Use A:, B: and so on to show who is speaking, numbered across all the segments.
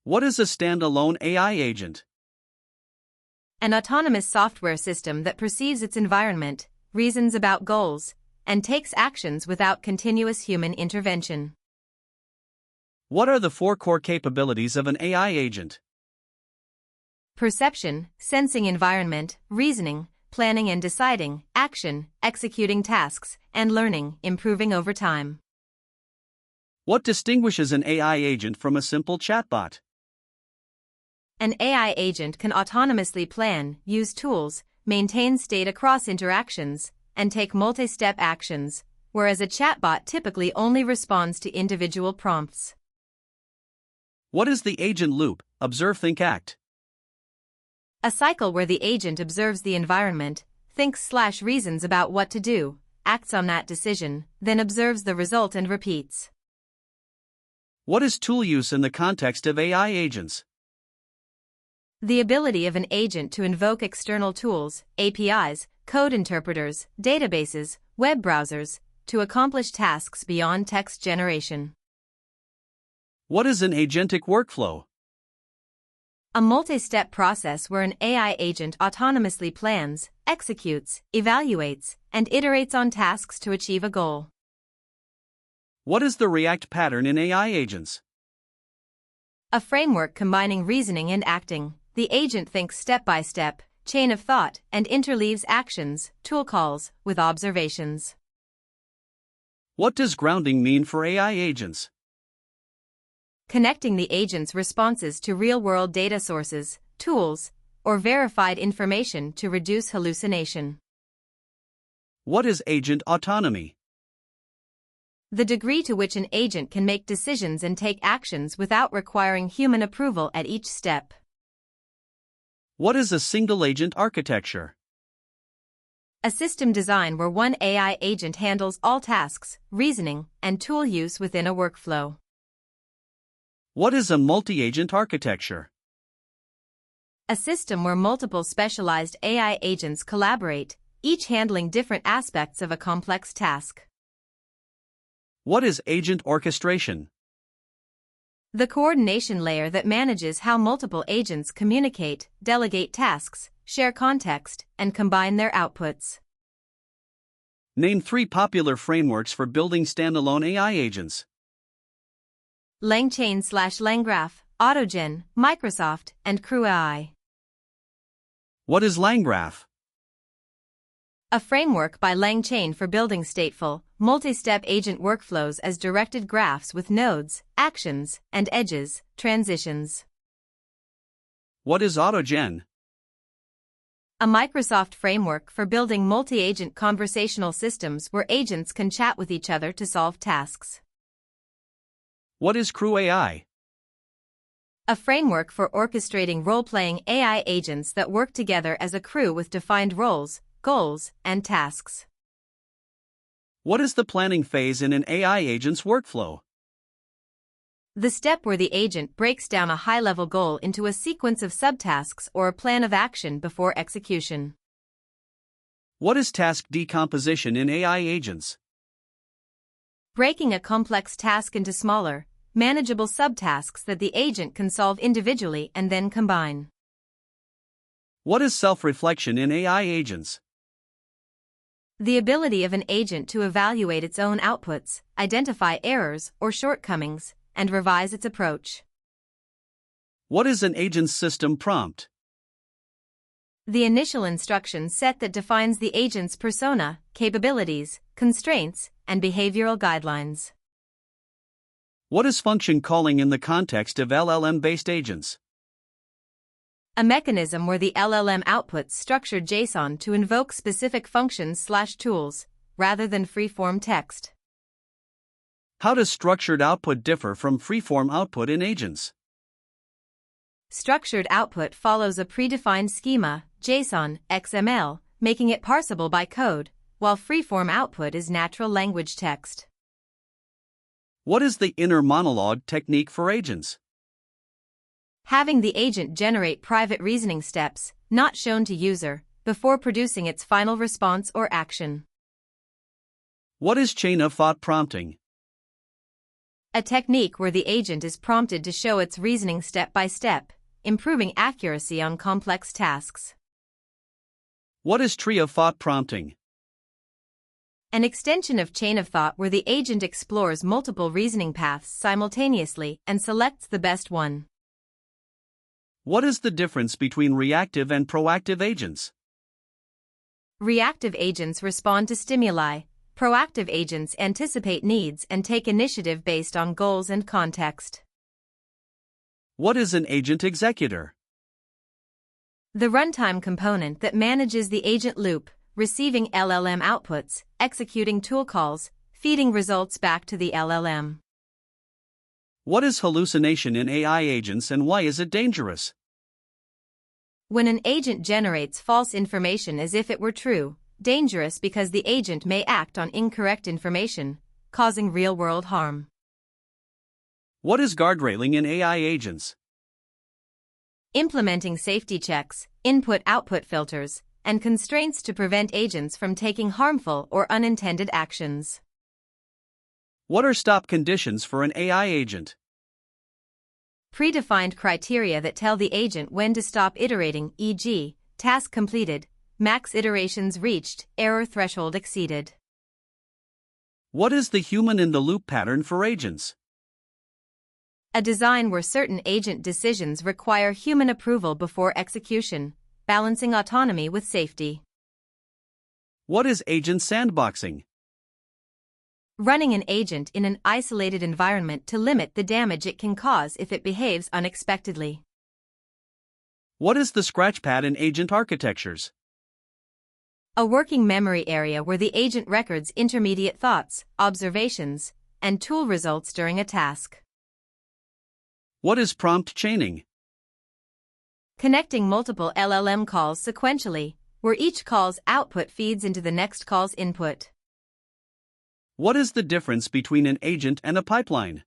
A: What is a standalone AI agent?
B: An autonomous software system that perceives its environment, reasons about goals, and takes actions without continuous human intervention.
A: What are the four core capabilities of an AI agent?
B: Perception, sensing environment, reasoning, planning and deciding, action, executing tasks, and learning, improving over time.
A: What distinguishes an AI agent from a simple chatbot?
B: An AI agent can autonomously plan, use tools, maintain state across interactions, and take multi-step actions, whereas a chatbot typically only responds to individual prompts.
A: What is the agent loop? Observe, think, act.
B: A cycle where the agent observes the environment, thinks/reasons about what to do, acts on that decision, then observes the result and repeats.
A: What is tool use in the context of AI agents?
B: The ability of an agent to invoke external tools, APIs, code interpreters, databases, web browsers, to accomplish tasks beyond text generation.
A: What is an agentic workflow?
B: A multi-step process where an AI agent autonomously plans, executes, evaluates, and iterates on tasks to achieve a goal.
A: What is the react pattern in AI agents?
B: A framework combining reasoning and acting. The agent thinks step by step, chain of thought, and interleaves actions, tool calls, with observations.
A: What does grounding mean for AI agents?
B: Connecting the agent's responses to real-world data sources, tools, or verified information to reduce hallucination.
A: What is agent autonomy?
B: The degree to which an agent can make decisions and take actions without requiring human approval at each step.
A: What is a single agent architecture?
B: A system design where one AI agent handles all tasks, reasoning, and tool use within a workflow.
A: What is a multi-agent architecture?
B: A system where multiple specialized AI agents collaborate, each handling different aspects of a complex task.
A: What is agent orchestration?
B: The coordination layer that manages how multiple agents communicate, delegate tasks, share context, and combine their outputs.
A: Name 3 popular frameworks for building standalone AI agents.
B: LangChain/LangGraph, AutoGen, Microsoft, and CrewAI.
A: What is LangGraph?
B: A framework by LangChain for building stateful, multi-step agent workflows as directed graphs with nodes, actions, and edges, transitions.
A: What is AutoGen?
B: A Microsoft framework for building multi-agent conversational systems where agents can chat with each other to solve tasks.
A: What is CrewAI?
B: A framework for orchestrating role-playing AI agents that work together as a crew with defined roles, goals, and tasks.
A: What is the planning phase in an AI agent's workflow?
B: The step where the agent breaks down a high-level goal into a sequence of subtasks or a plan of action before execution.
A: What is task decomposition in AI agents?
B: Breaking a complex task into smaller, manageable subtasks that the agent can solve individually and then combine.
A: What is self-reflection in AI agents?
B: The ability of an agent to evaluate its own outputs, identify errors or shortcomings, and revise its approach.
A: What is an agent's system prompt?
B: The initial instruction set that defines the agent's persona, capabilities, constraints, and behavioral guidelines.
A: What is function calling in the context of LLM-based agents?
B: A mechanism where the LLM outputs structured JSON to invoke specific functions/tools, rather than free-form text.
A: How does structured output differ from free-form output in agents?
B: Structured output follows a predefined schema, JSON, XML, making it parsable by code, while free-form output is natural language text.
A: What is the inner monologue technique for agents?
B: Having the agent generate private reasoning steps, not shown to user, before producing its final response or action.
A: What is chain of thought prompting?
B: a technique where the agent is prompted to show its reasoning step by step, improving accuracy on complex tasks.
A: What is tree of thought prompting?
B: An extension of chain of thought where the agent explores multiple reasoning paths simultaneously and selects the best one.
A: What is the difference between reactive and proactive agents?
B: Reactive agents respond to stimuli. Proactive agents anticipate needs and take initiative based on goals and context.
A: What is an agent executor?
B: The runtime component that manages the agent loop, receiving LLM outputs, executing tool calls, feeding results back to the LLM.
A: What is hallucination in AI agents and why is it dangerous?
B: When an agent generates false information as if it were true, dangerous because the agent may act on incorrect information, causing real-world harm.
A: What is guardrailing in AI agents?
B: Implementing safety checks, input-output filters, and constraints to prevent agents from taking harmful or unintended actions.
A: What are stop conditions for an AI agent?
B: Predefined criteria that tell the agent when to stop iterating, e.g., task completed, max iterations reached, error threshold exceeded.
A: What is the human-in-the-loop pattern for agents?
B: A design where certain agent decisions require human approval before execution, balancing autonomy with safety.
A: What is agent sandboxing?
B: Running an agent in an isolated environment to limit the damage it can cause if it behaves unexpectedly.
A: What is the scratchpad in agent architectures?
B: A working memory area where the agent records intermediate thoughts, observations, and tool results during a task.
A: What is prompt chaining?
B: Connecting multiple LLM calls sequentially, where each call's output feeds into the next call's input.
A: What is the difference between an agent and a pipeline?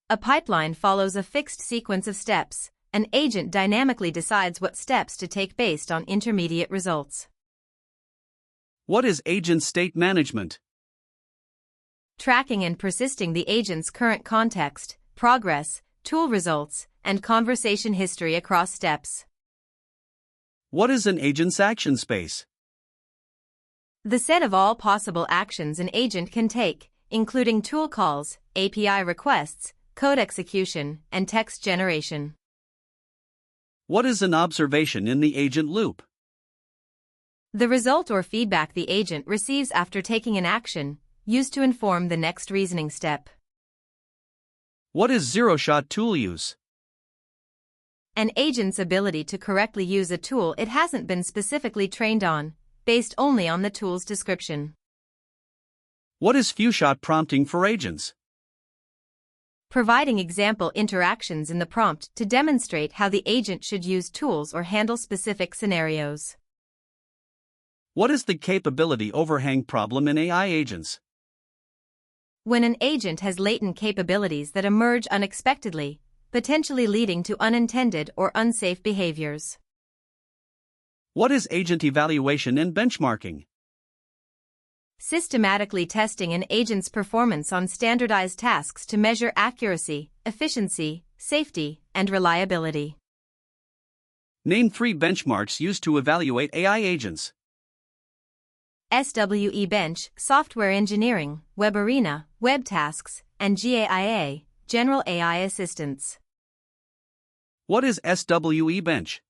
B: A pipeline follows a fixed sequence of steps. An agent dynamically decides what steps to take based on intermediate results.
A: What is agent state management?
B: Tracking and persisting the agent's current context, progress, tool results, and conversation history across steps.
A: What is an agent's action space?
B: The set of all possible actions an agent can take, including tool calls, API requests, code execution, and text generation.
A: What is an observation in the agent loop?
B: The result or feedback the agent receives after taking an action, used to inform the next reasoning step.
A: What is zero-shot tool use?
B: An agent's ability to correctly use a tool it hasn't been specifically trained on, based only on the tool's description.
A: What is few-shot prompting for agents?
B: Providing example interactions in the prompt to demonstrate how the agent should use tools or handle specific scenarios.
A: What is the capability overhang problem in AI agents?
B: When an agent has latent capabilities that emerge unexpectedly, potentially leading to unintended or unsafe behaviors.
A: What is agent evaluation and benchmarking?
B: Systematically testing an agent's performance on standardized tasks to measure accuracy, efficiency, safety, and reliability.
A: Name 3 benchmarks used to evaluate AI agents.
B: SWE Bench, Software Engineering, Web Arena, Web Tasks, and GAIA, General AI Assistance.
A: What is SWE Bench?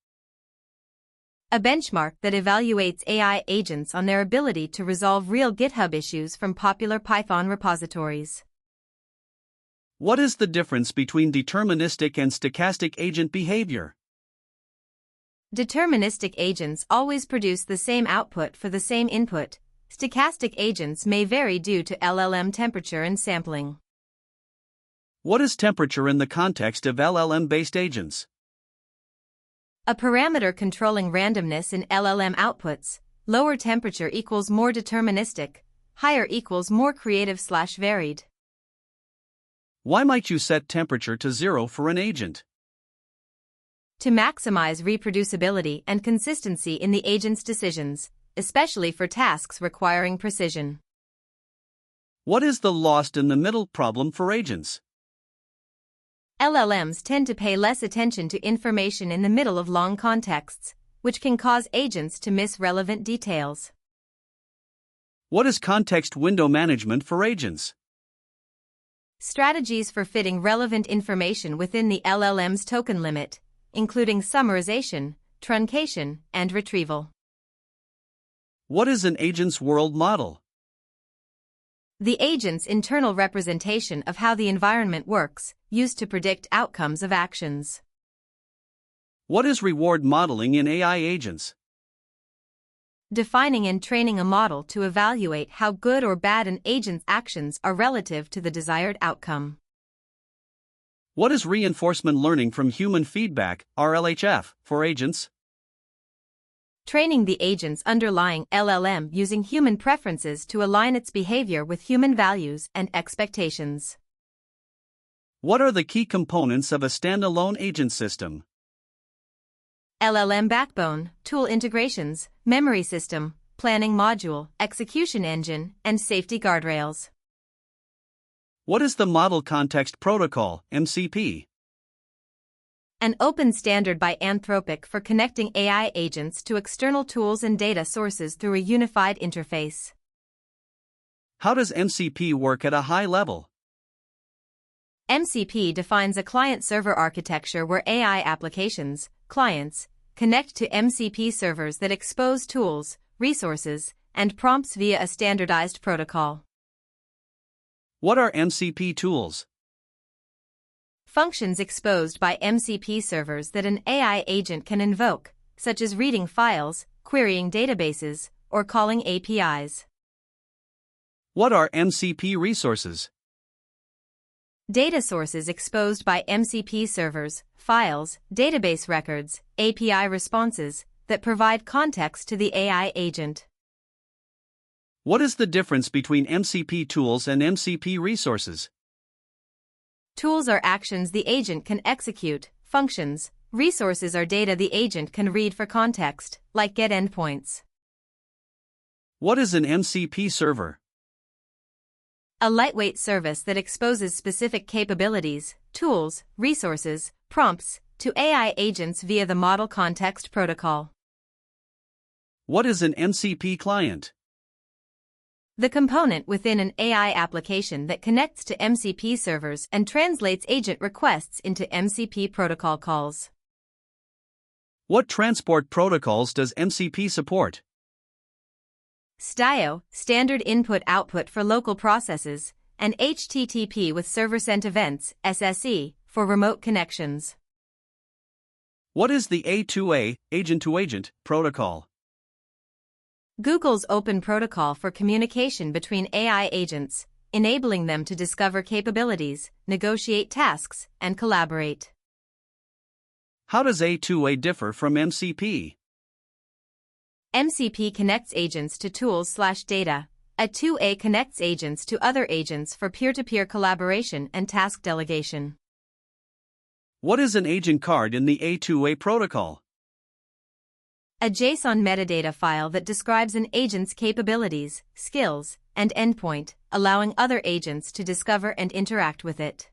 B: A benchmark that evaluates AI agents on their ability to resolve real GitHub issues from popular Python repositories.
A: What is the difference between deterministic and stochastic agent behavior?
B: Deterministic agents always produce the same output for the same input. Stochastic agents may vary due to LLM temperature and sampling.
A: What is temperature in the context of LLM-based agents?
B: A parameter controlling randomness in LLM outputs. Lower temperature equals more deterministic, higher equals more creative/varied.
A: Why might you set temperature to 0 for an agent?
B: To maximize reproducibility and consistency in the agent's decisions, especially for tasks requiring precision.
A: What is the lost in the middle problem for agents?
B: LLMs tend to pay less attention to information in the middle of long contexts, which can cause agents to miss relevant details.
A: What is context window management for agents?
B: Strategies for fitting relevant information within the LLM's token limit, including summarization, truncation, and retrieval.
A: What is an agent's world model?
B: The agent's internal representation of how the environment works, used to predict outcomes of actions.
A: What is reward modeling in AI agents?
B: Defining and training a model to evaluate how good or bad an agent's actions are relative to the desired outcome.
A: What is reinforcement learning from human feedback, RLHF, for agents?
B: Training the agent's underlying LLM using human preferences to align its behavior with human values and expectations.
A: What are the key components of a standalone agent system?
B: LLM backbone, tool integrations, memory system, planning module, execution engine, and safety guardrails.
A: What is the Model Context Protocol, MCP?
B: An open standard by Anthropic for connecting AI agents to external tools and data sources through a unified interface.
A: How does MCP work at a high level?
B: MCP defines a client-server architecture where AI applications, clients, connect to MCP servers that expose tools, resources, and prompts via a standardized protocol.
A: What are MCP tools?
B: Functions exposed by MCP servers that an AI agent can invoke, such as reading files, querying databases, or calling APIs.
A: What are MCP resources?
B: Data sources exposed by MCP servers, files, database records, API responses, that provide context to the AI agent.
A: What is the difference between MCP tools and MCP resources?
B: Tools are actions the agent can execute, functions. Resources are data the agent can read for context, like get endpoints.
A: What is an MCP server?
B: A lightweight service that exposes specific capabilities, tools, resources, prompts, to AI agents via the Model Context Protocol.
A: What is an MCP client?
B: The component within an AI application that connects to MCP servers and translates agent requests into MCP protocol calls.
A: What transport protocols does MCP support?
B: STIO, Standard Input-Output for local processes, and HTTP with server-sent events, SSE, for remote connections.
A: What is the A2A, agent-to-agent, protocol?
B: Google's open protocol for communication between AI agents, enabling them to discover capabilities, negotiate tasks, and collaborate.
A: How does A2A differ from MCP?
B: MCP connects agents to tools/data. A2A connects agents to other agents for peer-to-peer collaboration and task delegation.
A: What is an agent card in the A2A protocol?
B: A JSON metadata file that describes an agent's capabilities, skills, and endpoint, allowing other agents to discover and interact with it.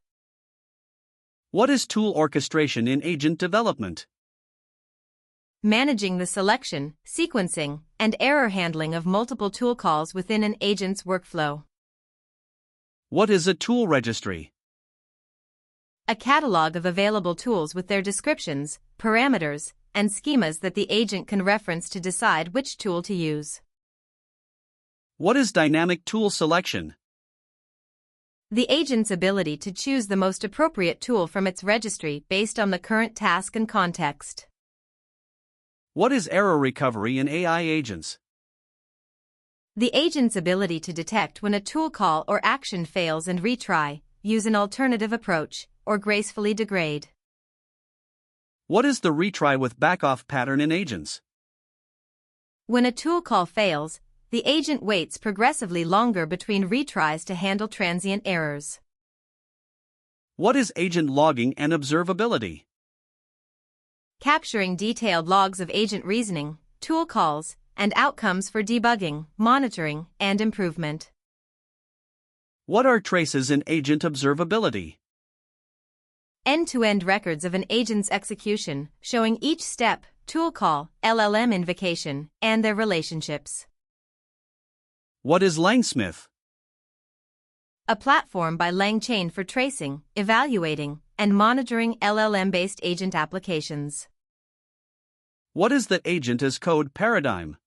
A: What is tool orchestration in agent development?
B: Managing the selection, sequencing, and error handling of multiple tool calls within an agent's workflow.
A: What is a tool registry?
B: A catalog of available tools with their descriptions, parameters, and schemas that the agent can reference to decide which tool to use.
A: What is dynamic tool selection?
B: The agent's ability to choose the most appropriate tool from its registry based on the current task and context.
A: What is error recovery in AI agents?
B: The agent's ability to detect when a tool call or action fails and retry, use an alternative approach, or gracefully degrade.
A: What is the retry with backoff pattern in agents?
B: When a tool call fails, the agent waits progressively longer between retries to handle transient errors.
A: What is agent logging and observability?
B: Capturing detailed logs of agent reasoning, tool calls, and outcomes for debugging, monitoring, and improvement.
A: What are traces in agent observability?
B: End-to-end records of an agent's execution, showing each step, tool call, LLM invocation, and their relationships.
A: What is Langsmith?
B: A platform by LangChain for tracing, evaluating, and monitoring LLM-based agent applications.
A: What is the agent as code paradigm?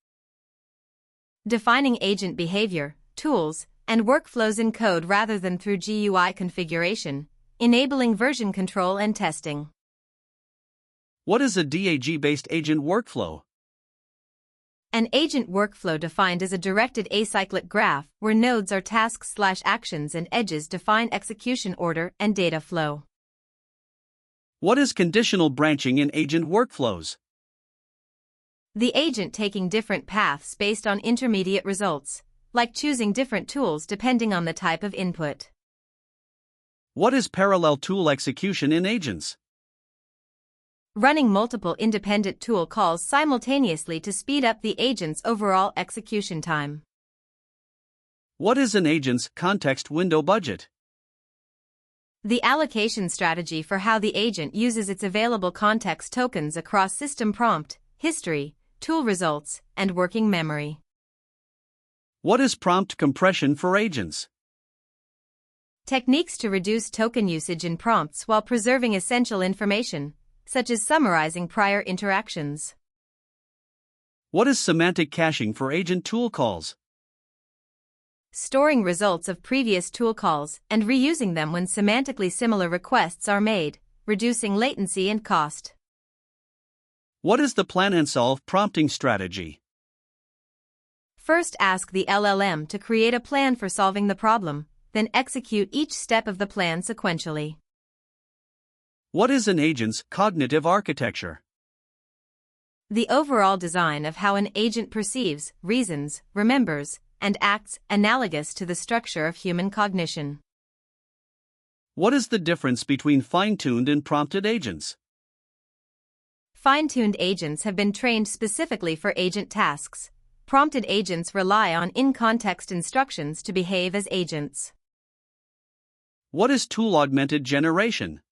B: Defining agent behavior, tools, and workflows in code rather than through GUI configuration, enabling version control and testing.
A: What is a DAG-based agent workflow?
B: An agent workflow defined as a directed acyclic graph where nodes are tasks/actions and edges define execution order and data flow.
A: What is conditional branching in agent workflows?
B: The agent taking different paths based on intermediate results, like choosing different tools depending on the type of input.
A: What is parallel tool execution in agents?
B: Running multiple independent tool calls simultaneously to speed up the agent's overall execution time.
A: What is an agent's context window budget?
B: The allocation strategy for how the agent uses its available context tokens across system prompt, history, tool results, and working memory.
A: What is prompt compression for agents?
B: Techniques to reduce token usage in prompts while preserving essential information, such as summarizing prior interactions.
A: What is semantic caching for agent tool calls?
B: Storing results of previous tool calls and reusing them when semantically similar requests are made, reducing latency and cost.
A: What is the plan and solve prompting strategy?
B: First, ask the LLM to create a plan for solving the problem, then execute each step of the plan sequentially.
A: What is an agent's cognitive architecture?
B: The overall design of how an agent perceives, reasons, remembers, and acts analogous to the structure of human cognition.
A: What is the difference between fine-tuned and prompted agents?
B: Fine-tuned agents have been trained specifically for agent tasks. Prompted agents rely on in-context instructions to behave as agents.
A: What is tool-augmented generation?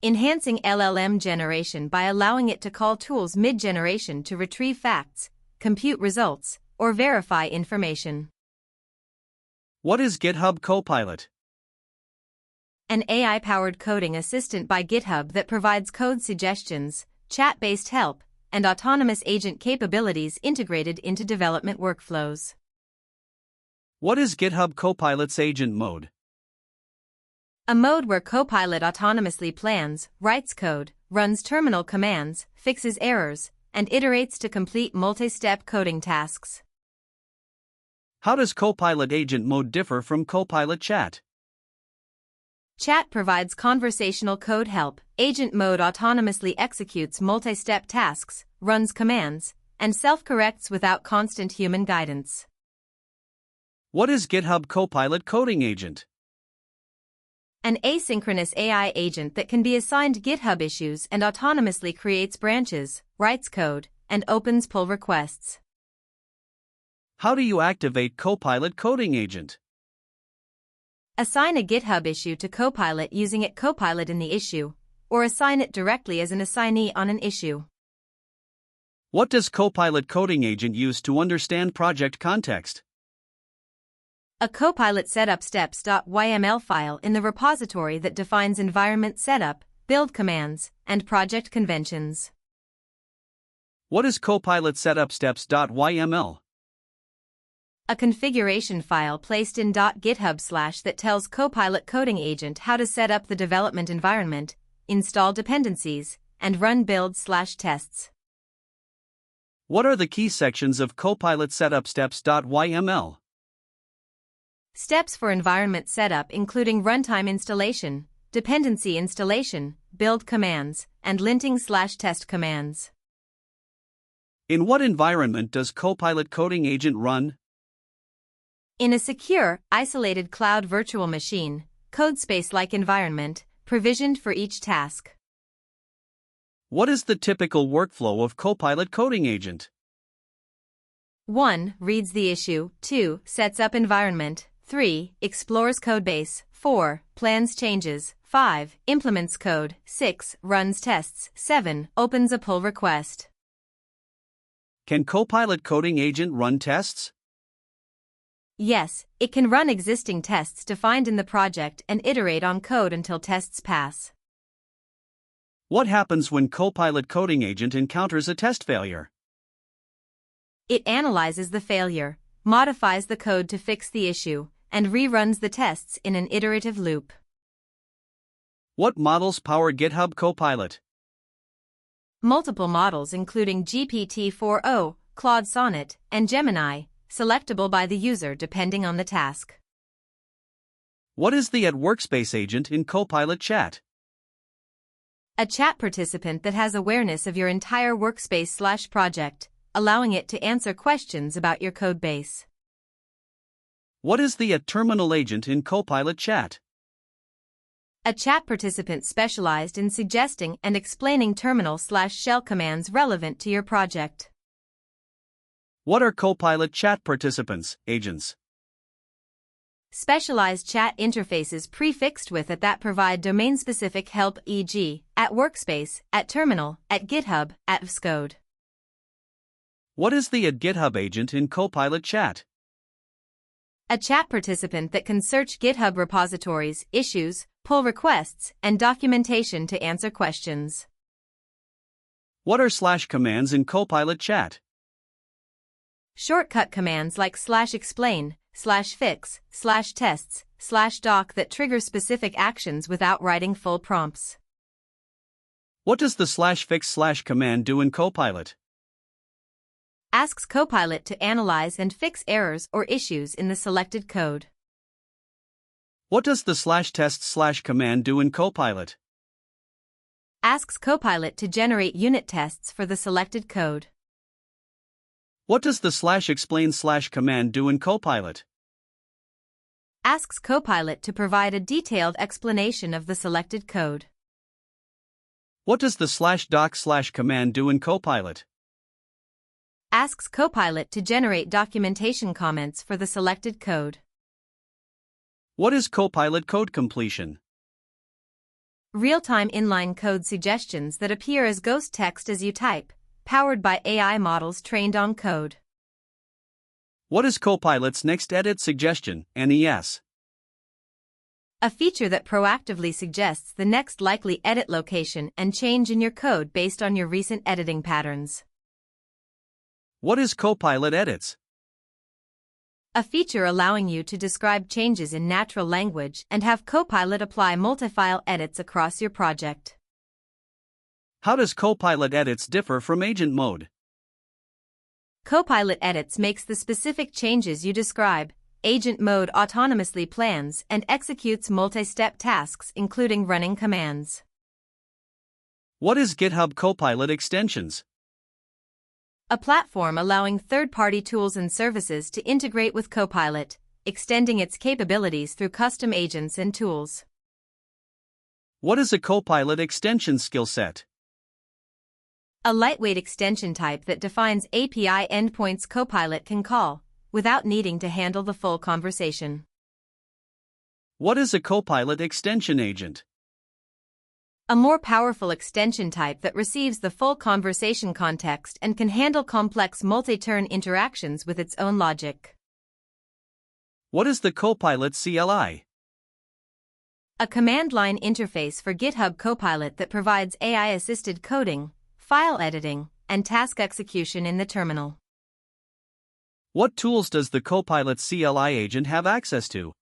B: Enhancing LLM generation by allowing it to call tools mid-generation to retrieve facts, compute results, or verify information.
A: What is GitHub Copilot?
B: An AI-powered coding assistant by GitHub that provides code suggestions, chat-based help, and autonomous agent capabilities integrated into development workflows.
A: What is GitHub Copilot's agent mode?
B: A mode where Copilot autonomously plans, writes code, runs terminal commands, fixes errors, and iterates to complete multi-step coding tasks.
A: How does Copilot agent mode differ from Copilot chat?
B: Chat provides conversational code help. Agent mode autonomously executes multi-step tasks, runs commands, and self-corrects without constant human guidance.
A: What is GitHub Copilot coding agent?
B: An asynchronous AI agent that can be assigned GitHub issues and autonomously creates branches, writes code, and opens pull requests.
A: How do you activate Copilot coding agent?
B: Assign a GitHub issue to Copilot using it Copilot in the issue, or assign it directly as an assignee on an issue.
A: What does Copilot coding agent use to understand project context?
B: A Copilot setup steps.yml file in the repository that defines environment setup, build commands, and project conventions.
A: What is Copilot setup steps.yml?
B: A configuration file placed in .github/ that tells Copilot coding agent how to set up the development environment, install dependencies, and run build/tests.
A: What are the key sections of Copilot setup steps.yml?
B: Steps for environment setup including runtime installation, dependency installation, build commands, and linting/test commands.
A: In what environment does Copilot coding agent run?
B: In a secure, isolated cloud virtual machine, codespace-like environment, provisioned for each task.
A: What is the typical workflow of Copilot coding agent?
B: 1. Reads the issue. 2. Sets up environment. 3. Explores codebase. 4. Plans changes. 5. Implements code. 6. Runs tests. 7. Opens a pull request.
A: Can Copilot coding agent run tests?
B: Yes, it can run existing tests defined in the project and iterate on code until tests pass.
A: What happens when Copilot coding agent encounters a test failure?
B: It analyzes the failure, modifies the code to fix the issue, and reruns the tests in an iterative loop.
A: What models power GitHub Copilot?
B: Multiple models including GPT-4o, Claude Sonnet, and Gemini, selectable by the user depending on the task.
A: What is the @Workspace agent in Copilot chat?
B: A chat participant that has awareness of your entire workspace/project, allowing it to answer questions about your codebase.
A: What is the @Terminal agent in Copilot chat?
B: A chat participant specialized in suggesting and explaining terminal/shell commands relevant to your project.
A: What are Copilot chat participants, agents?
B: Specialized chat interfaces prefixed with that provide domain-specific help, e.g., @Workspace, @Terminal, @GitHub, @Vscode.
A: What is the @GitHub agent in Copilot chat?
B: A chat participant that can search GitHub repositories, issues, pull requests, and documentation to answer questions.
A: What are /commands in Copilot chat?
B: Shortcut commands like /explain, /fix, /tests, /doc that trigger specific actions without writing full prompts.
A: What does the /fix command do in Copilot?
B: Asks Copilot to analyze and fix errors or issues in the selected code.
A: What does the /test command do in Copilot?
B: Asks Copilot to generate unit tests for the selected code.
A: What does the /explain command do in Copilot?
B: Asks Copilot to provide a detailed explanation of the selected code.
A: What does the /doc command do in Copilot?
B: Asks Copilot to generate documentation comments for the selected code.
A: What is Copilot code completion?
B: Real-time inline code suggestions that appear as ghost text as you type, powered by AI models trained on code.
A: What is Copilot's next edit suggestion, NES?
B: A feature that proactively suggests the next likely edit location and change in your code based on your recent editing patterns.
A: What is Copilot edits?
B: A feature allowing you to describe changes in natural language and have Copilot apply multi-file edits across your project.
A: How does Copilot edits differ from agent mode?
B: Copilot edits makes the specific changes you describe. Agent mode autonomously plans and executes multi-step tasks including running commands.
A: What is GitHub Copilot extensions?
B: A platform allowing third-party tools and services to integrate with Copilot, extending its capabilities through custom agents and tools.
A: What is a Copilot extension skill set?
B: A lightweight extension type that defines API endpoints Copilot can call, without needing to handle the full conversation.
A: What is a Copilot extension agent?
B: A more powerful extension type that receives the full conversation context and can handle complex multi-turn interactions with its own logic.
A: What is the Copilot CLI?
B: A command line interface for GitHub Copilot that provides AI-assisted coding, file editing, and task execution in the terminal.
A: What tools does the Copilot CLI agent have access to?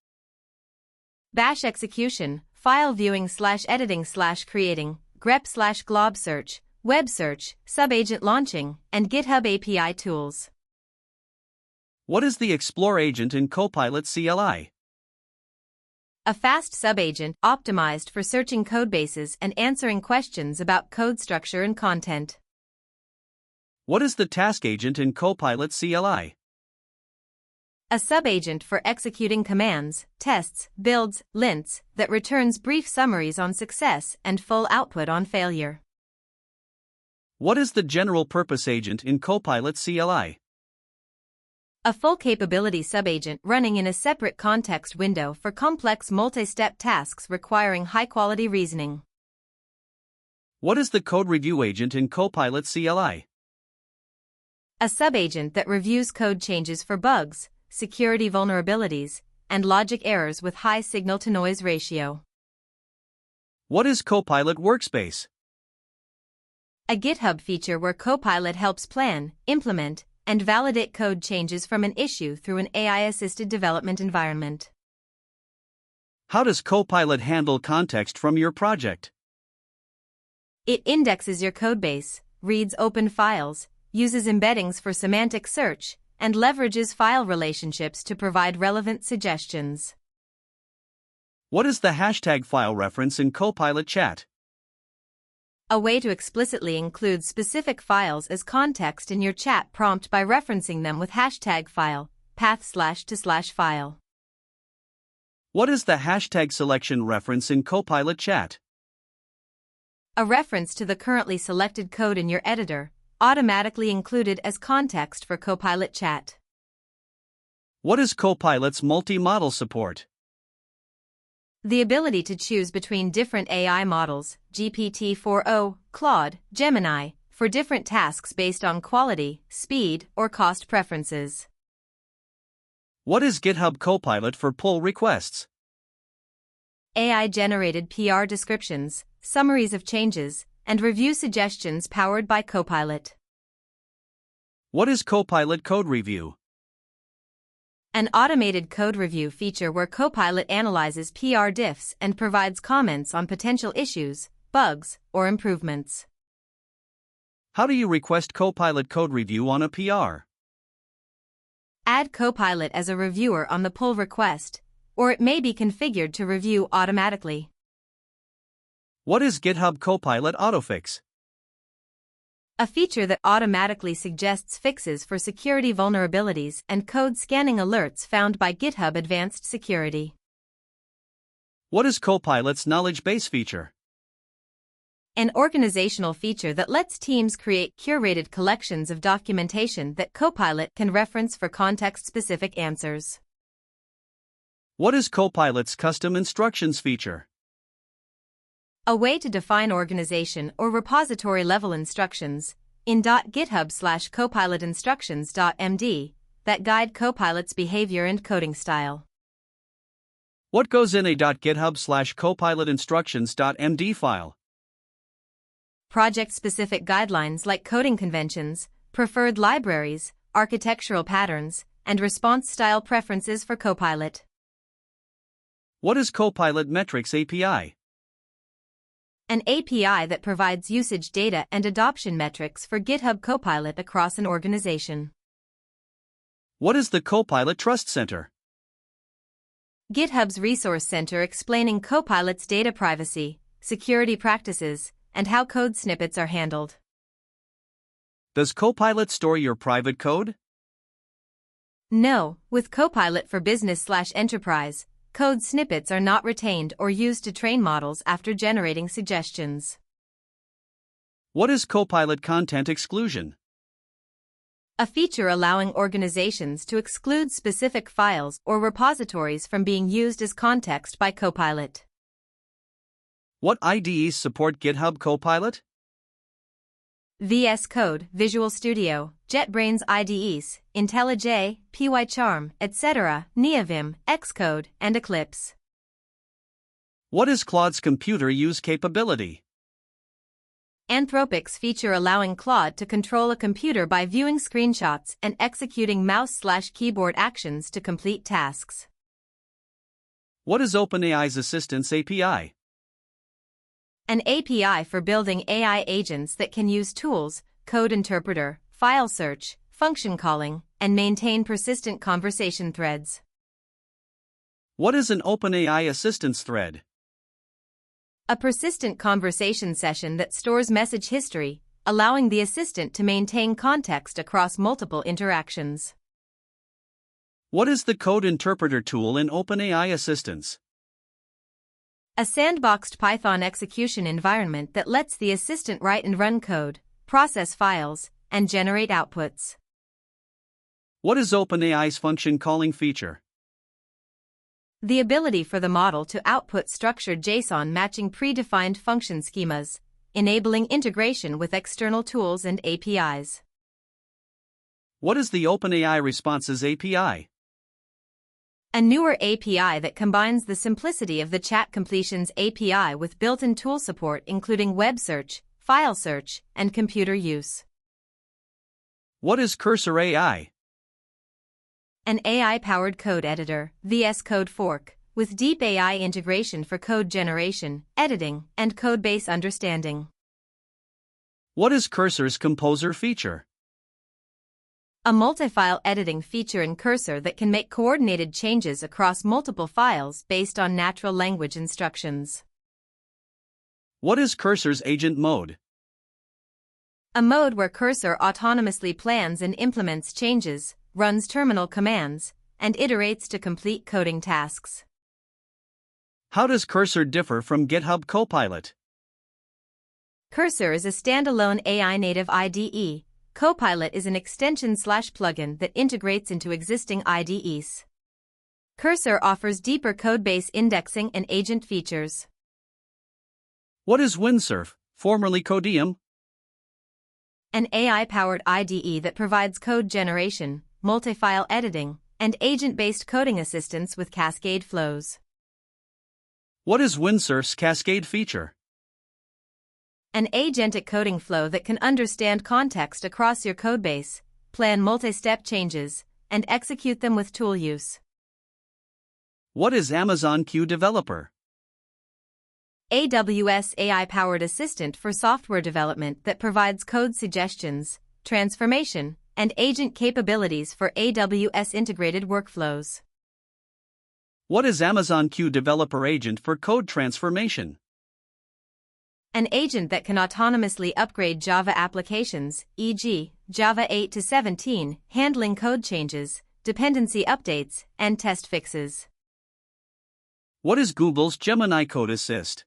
B: Bash execution, file viewing/editing/creating, grep/glob search, web search, subagent launching, and GitHub API tools.
A: What is the Explore agent in Copilot CLI?
B: A fast subagent optimized for searching codebases and answering questions about code structure and content.
A: What is the Task agent in Copilot CLI?
B: A subagent for executing commands, tests, builds, lints, that returns brief summaries on success and full output on failure.
A: What is the General Purpose agent in Copilot CLI?
B: A full capability subagent running in a separate context window for complex multi-step tasks requiring high-quality reasoning.
A: What is the code review agent in Copilot CLI?
B: A subagent that reviews code changes for bugs, security vulnerabilities, and logic errors with high signal-to-noise ratio.
A: What is Copilot Workspace?
B: A GitHub feature where Copilot helps plan, implement, and validate code changes from an issue through an AI-assisted development environment.
A: How does Copilot handle context from your project?
B: It indexes your codebase, reads open files, uses embeddings for semantic search, and leverages file relationships to provide relevant suggestions.
A: What is the hashtag file reference in Copilot Chat?
B: A way to explicitly include specific files as context in your chat prompt by referencing them with hashtag file, path/to/file.
A: What is the hashtag selection reference in Copilot Chat?
B: A reference to the currently selected code in your editor, automatically included as context for Copilot Chat.
A: What is Copilot's multi-model support?
B: The ability to choose between different AI models, GPT-4o, Claude, Gemini, for different tasks based on quality, speed, or cost preferences.
A: What is GitHub Copilot for pull requests?
B: AI-generated PR descriptions, summaries of changes, and review suggestions powered by Copilot.
A: What is Copilot Code Review?
B: An automated code review feature where Copilot analyzes PR diffs and provides comments on potential issues, bugs, or improvements.
A: How do you request Copilot Code Review on a PR?
B: Add Copilot as a reviewer on the pull request, or it may be configured to review automatically.
A: What is GitHub Copilot Autofix?
B: A feature that automatically suggests fixes for security vulnerabilities and code scanning alerts found by GitHub Advanced Security.
A: What is Copilot's knowledge base feature?
B: An organizational feature that lets teams create curated collections of documentation that Copilot can reference for context-specific answers.
A: What is Copilot's custom instructions feature?
B: A way to define organization or repository level instructions in .github/copilotinstructions.md that guide Copilot's behavior and coding style.
A: What goes in a .github/copilotinstructions.md file?
B: Project-specific guidelines like coding conventions, preferred libraries, architectural patterns, and response style preferences for Copilot.
A: What is Copilot Metrics API?
B: An API that provides usage data and adoption metrics for GitHub Copilot across an organization.
A: What is the Copilot Trust Center?
B: GitHub's resource center explaining Copilot's data privacy, security practices, and how code snippets are handled.
A: Does Copilot store your private code?
B: No, with Copilot for Business/Enterprise, code snippets are not retained or used to train models after generating suggestions.
A: What is Copilot Content Exclusion?
B: A feature allowing organizations to exclude specific files or repositories from being used as context by Copilot.
A: What IDEs support GitHub Copilot?
B: VS Code, Visual Studio, JetBrains IDEs, IntelliJ, PyCharm, etc., NeoVim, Xcode, and Eclipse.
A: What is Claude's computer use capability?
B: Anthropic's feature allowing Claude to control a computer by viewing screenshots and executing mouse/keyboard actions to complete tasks.
A: What is OpenAI's Assistance API?
B: An API for building AI agents that can use tools, code interpreter, file search, function calling, and maintain persistent conversation threads.
A: What is an OpenAI Assistance thread?
B: A persistent conversation session that stores message history, allowing the assistant to maintain context across multiple interactions.
A: What is the code interpreter tool in OpenAI Assistance?
B: A sandboxed Python execution environment that lets the assistant write and run code, process files, and generate outputs.
A: What is OpenAI's function calling feature?
B: The ability for the model to output structured JSON matching predefined function schemas, enabling integration with external tools and APIs.
A: What is the OpenAI Responses API?
B: A newer API that combines the simplicity of the Chat Completions API with built-in tool support including web search, file search, and computer use.
A: What is Cursor AI?
B: An AI-powered code editor, VS Code fork, with deep AI integration for code generation, editing, and codebase understanding.
A: What is Cursor's Composer feature?
B: A multi-file editing feature in Cursor that can make coordinated changes across multiple files based on natural language instructions.
A: What is Cursor's Agent Mode?
B: A mode where Cursor autonomously plans and implements changes, runs terminal commands, and iterates to complete coding tasks.
A: How does Cursor differ from GitHub Copilot?
B: Cursor is a standalone AI-native IDE. Copilot is an extension/plugin that integrates into existing IDEs. Cursor offers deeper codebase indexing and agent features.
A: What is Windsurf, formerly Codium?
B: An AI-powered IDE that provides code generation, multi-file editing, and agent-based coding assistance with cascade flows.
A: What is Windsurf's Cascade feature?
B: An agentic coding flow that can understand context across your codebase, plan multi-step changes, and execute them with tool use.
A: What is Amazon Q Developer?
B: AWS AI-powered assistant for software development that provides code suggestions, transformation, and agent capabilities for AWS integrated workflows.
A: What is Amazon Q Developer Agent for code transformation?
B: An agent that can autonomously upgrade Java applications, e.g., Java 8 to 17, handling code changes, dependency updates, and test fixes.
A: What is Google's Gemini Code Assist?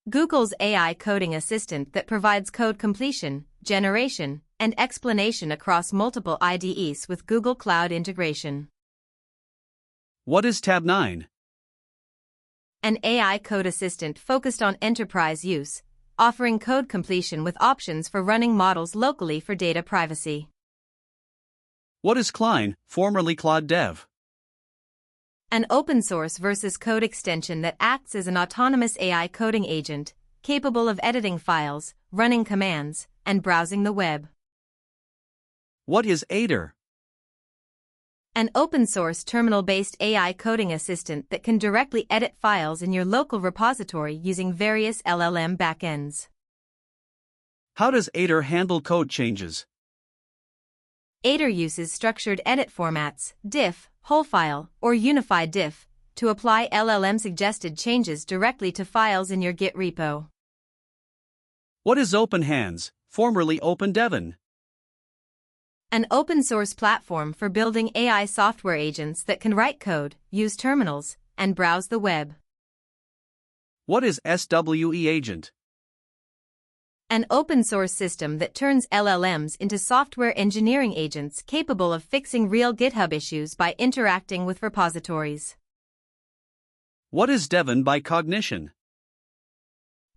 B: Google's AI coding assistant that provides code completion, generation, and explanation across multiple IDEs with Google Cloud integration.
A: What is Tab9?
B: An AI code assistant focused on enterprise use, offering code completion with options for running models locally for data privacy.
A: What is Klein, formerly Claude Dev?
B: An open source versus code extension that acts as an autonomous AI coding agent, capable of editing files, running commands, and browsing the web.
A: What is Aider?
B: An open source terminal-based AI coding assistant that can directly edit files in your local repository using various LLM backends.
A: How does Aider handle code changes?
B: Aider uses structured edit formats, diff, whole file, or unified diff, to apply LLM-suggested changes directly to files in your Git repo.
A: What is OpenHands, formerly OpenDevon?
B: An open-source platform for building AI software agents that can write code, use terminals, and browse the web.
A: What is SWE Agent?
B: An open-source system that turns LLMs into software engineering agents capable of fixing real GitHub issues by interacting with repositories.
A: What is Devon by Cognition?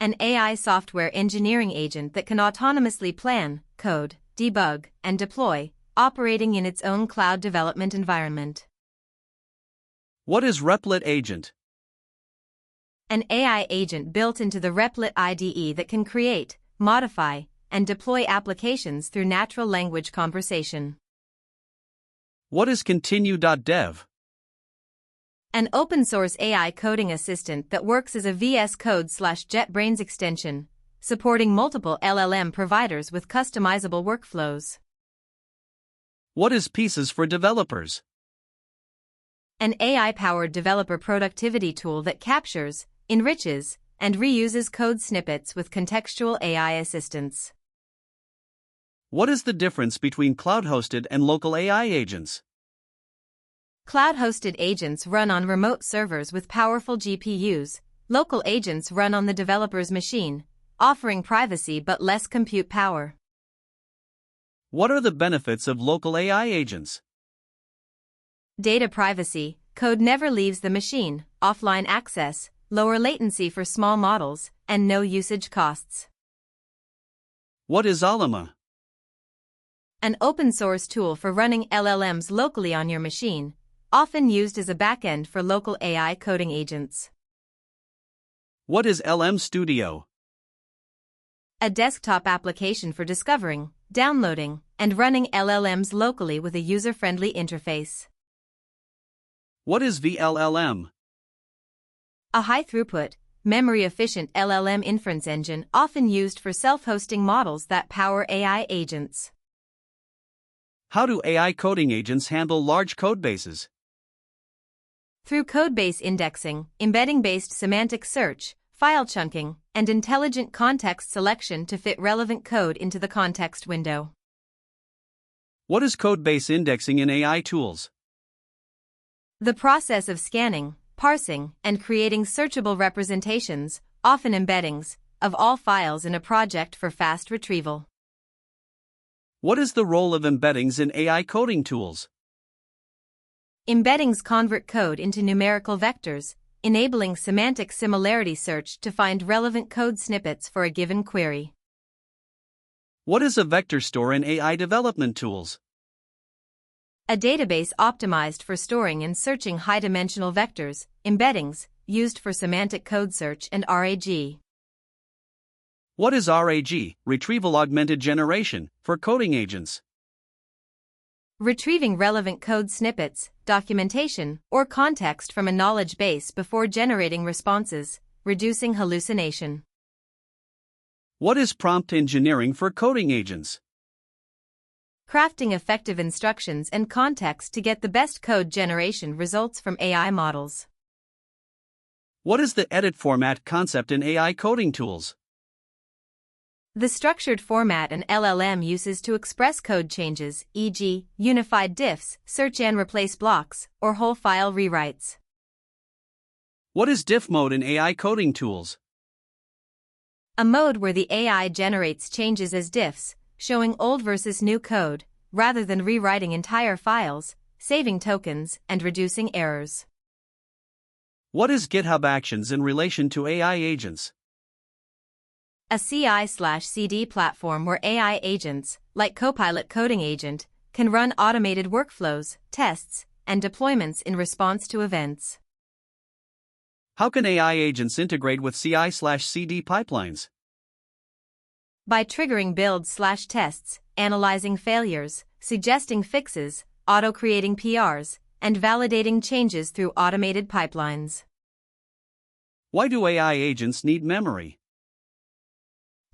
B: An AI software engineering agent that can autonomously plan, code, debug, and deploy, operating in its own cloud development environment.
A: What is Replit Agent?
B: An AI agent built into the Replit IDE that can create, modify, and deploy applications through natural language conversation.
A: What is Continue.dev?
B: An open-source AI coding assistant that works as a VS Code/JetBrains extension, supporting multiple LLM providers with customizable workflows.
A: What is Pieces for Developers?
B: An AI-powered developer productivity tool that captures, enriches, and reuses code snippets with contextual AI assistance.
A: What is the difference between cloud-hosted and local AI agents?
B: Cloud-hosted agents run on remote servers with powerful GPUs. Local agents run on the developer's machine, offering privacy but less compute power.
A: What are the benefits of local AI agents?
B: Data privacy, code never leaves the machine, offline access, lower latency for small models, and no usage costs.
A: What is Alima?
B: An open-source tool for running LLMs locally on your machine, often used as a backend for local AI coding agents.
A: What is LM Studio?
B: A desktop application for discovering, downloading, and running LLMs locally with a user-friendly interface.
A: What is VLLM?
B: A high-throughput, memory-efficient LLM inference engine often used for self-hosting models that power AI agents.
A: How do AI coding agents handle large codebases?
B: Through codebase indexing, embedding-based semantic search, file chunking, and intelligent context selection to fit relevant code into the context window.
A: What is codebase indexing in AI tools?
B: The process of scanning, parsing, and creating searchable representations, often embeddings, of all files in a project for fast retrieval.
A: What is the role of embeddings in AI coding tools?
B: Embeddings convert code into numerical vectors, enabling semantic similarity search to find relevant code snippets for a given query.
A: What is a vector store in AI development tools?
B: A database optimized for storing and searching high-dimensional vectors, embeddings, used for semantic code search and RAG.
A: What is RAG, Retrieval Augmented Generation, for coding agents?
B: Retrieving relevant code snippets, documentation, or context from a knowledge base before generating responses, reducing hallucination.
A: What is prompt engineering for coding agents?
B: Crafting effective instructions and context to get the best code generation results from AI models.
A: What is the edit format concept in AI coding tools?
B: The structured format an LLM uses to express code changes, e.g., unified diffs, search and replace blocks, or whole file rewrites.
A: What is diff mode in AI coding tools?
B: A mode where the AI generates changes as diffs, showing old versus new code, rather than rewriting entire files, saving tokens, and reducing errors.
A: What is GitHub Actions in relation to AI agents?
B: A CI/CD platform where AI agents, like Copilot Coding Agent, can run automated workflows, tests, and deployments in response to events.
A: How can AI agents integrate with CI/CD pipelines?
B: By triggering builds/tests, analyzing failures, suggesting fixes, auto-creating PRs, and validating changes through automated pipelines.
A: Why do AI agents need memory?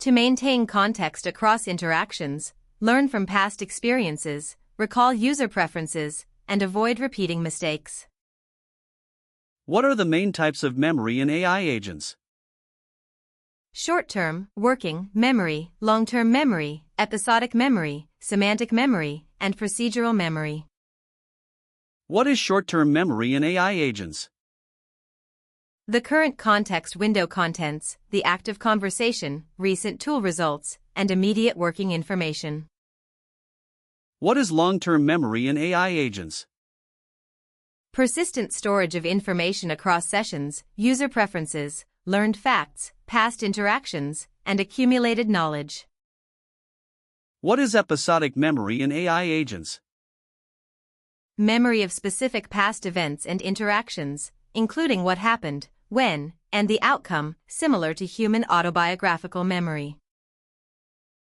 B: To maintain context across interactions, learn from past experiences, recall user preferences, and avoid repeating mistakes.
A: What are the main types of memory in AI agents?
B: Short-term, working memory, long-term memory, episodic memory, semantic memory, and procedural memory.
A: What is short-term memory in AI agents?
B: The current context window contents, the active conversation, recent tool results, and immediate working information.
A: What is long-term memory in AI agents?
B: Persistent storage of information across sessions, user preferences, learned facts, past interactions, and accumulated knowledge.
A: What is episodic memory in AI agents?
B: Memory of specific past events and interactions, including what happened, when, and the outcome, similar to human autobiographical memory.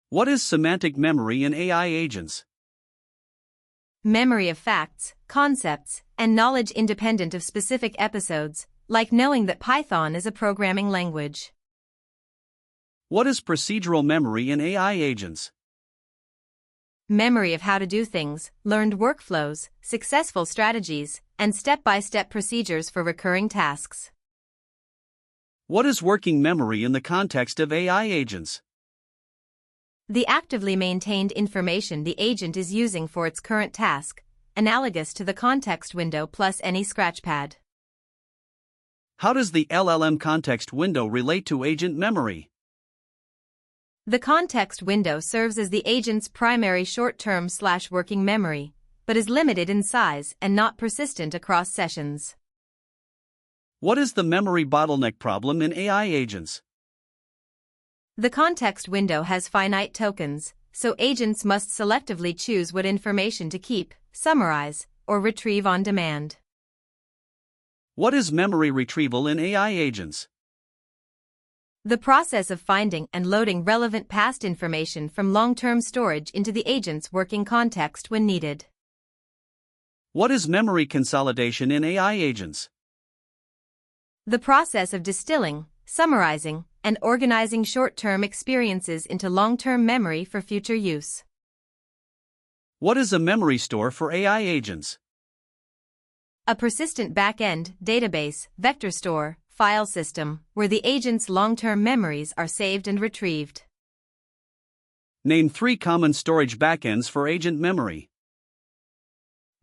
A: What is semantic memory in AI agents?
B: Memory of facts, concepts, and knowledge independent of specific episodes, like knowing that Python is a programming language.
A: What is procedural memory in AI agents?
B: Memory of how to do things, learned workflows, successful strategies, and step-by-step procedures for recurring tasks.
A: What is working memory in the context of AI agents?
B: The actively maintained information the agent is using for its current task, analogous to the context window plus any scratchpad.
A: How does the LLM context window relate to agent memory?
B: The context window serves as the agent's primary short-term/working memory, but is limited in size and not persistent across sessions.
A: What is the memory bottleneck problem in AI agents?
B: The context window has finite tokens, so agents must selectively choose what information to keep, summarize, or retrieve on demand.
A: What is memory retrieval in AI agents?
B: The process of finding and loading relevant past information from long-term storage into the agent's working context when needed.
A: What is memory consolidation in AI agents?
B: The process of distilling, summarizing, and organizing short-term experiences into long-term memory for future use.
A: What is a memory store for AI agents?
B: A persistent back-end, database, vector store, file system, where the agent's long-term memories are saved and retrieved.
A: Name 3 common storage backends for agent memory.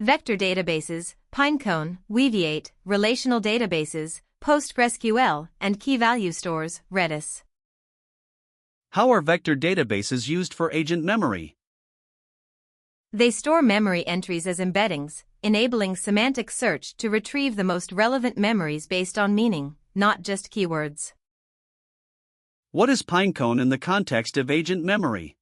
B: Vector databases, Pinecone, Weaviate, relational databases, PostgreSQL, and key-value stores, Redis.
A: How are vector databases used for agent memory?
B: They store memory entries as embeddings, enabling semantic search to retrieve the most relevant memories based on meaning, not just keywords.
A: What is Pinecone in the context of agent memory?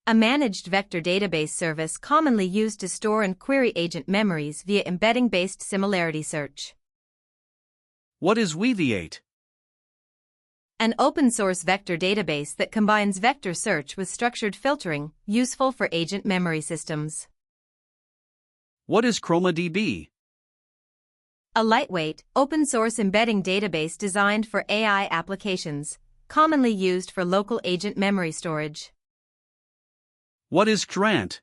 B: A managed vector database service commonly used to store and query agent memories via embedding-based similarity search.
A: What is Weaviate?
B: An open-source vector database that combines vector search with structured filtering, useful for agent memory systems.
A: What is ChromaDB?
B: A lightweight, open-source embedding database designed for AI applications, commonly used for local agent memory storage.
A: What is Grant?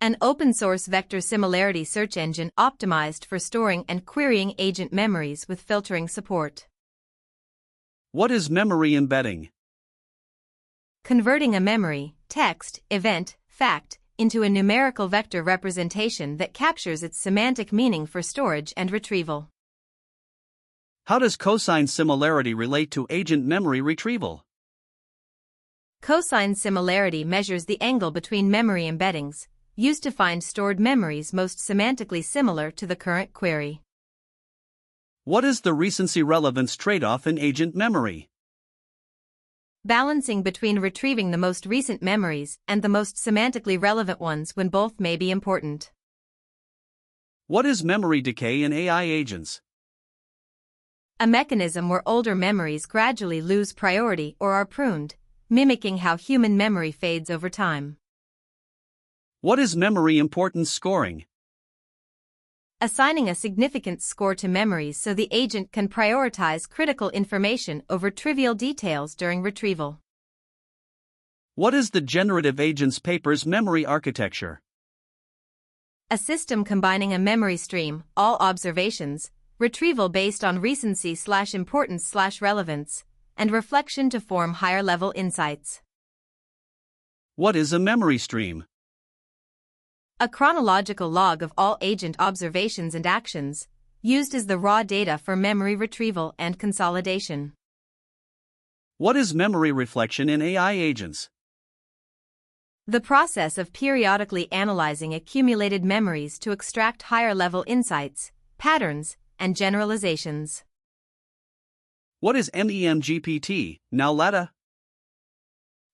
B: An open-source vector similarity search engine optimized for storing and querying agent memories with filtering support.
A: What is memory embedding?
B: Converting a memory, text, event, fact, into a numerical vector representation that captures its semantic meaning for storage and retrieval.
A: How does cosine similarity relate to agent memory retrieval?
B: Cosine similarity measures the angle between memory embeddings, used to find stored memories most semantically similar to the current query.
A: What is the recency relevance trade-off in agent memory?
B: Balancing between retrieving the most recent memories and the most semantically relevant ones when both may be important.
A: What is memory decay in AI agents?
B: A mechanism where older memories gradually lose priority or are pruned, mimicking how human memory fades over time.
A: What is memory importance scoring?
B: Assigning a significant score to memories so the agent can prioritize critical information over trivial details during retrieval.
A: What is the generative agent's paper's memory architecture?
B: A system combining a memory stream, all observations, retrieval based on recency/importance/relevance, and reflection to form higher-level insights.
A: What is a memory stream?
B: A chronological log of all agent observations and actions, used as the raw data for memory retrieval and consolidation.
A: What is memory reflection in AI agents?
B: The process of periodically analyzing accumulated memories to extract higher-level insights, patterns, and generalizations.
A: What is MEMGPT, now LADA?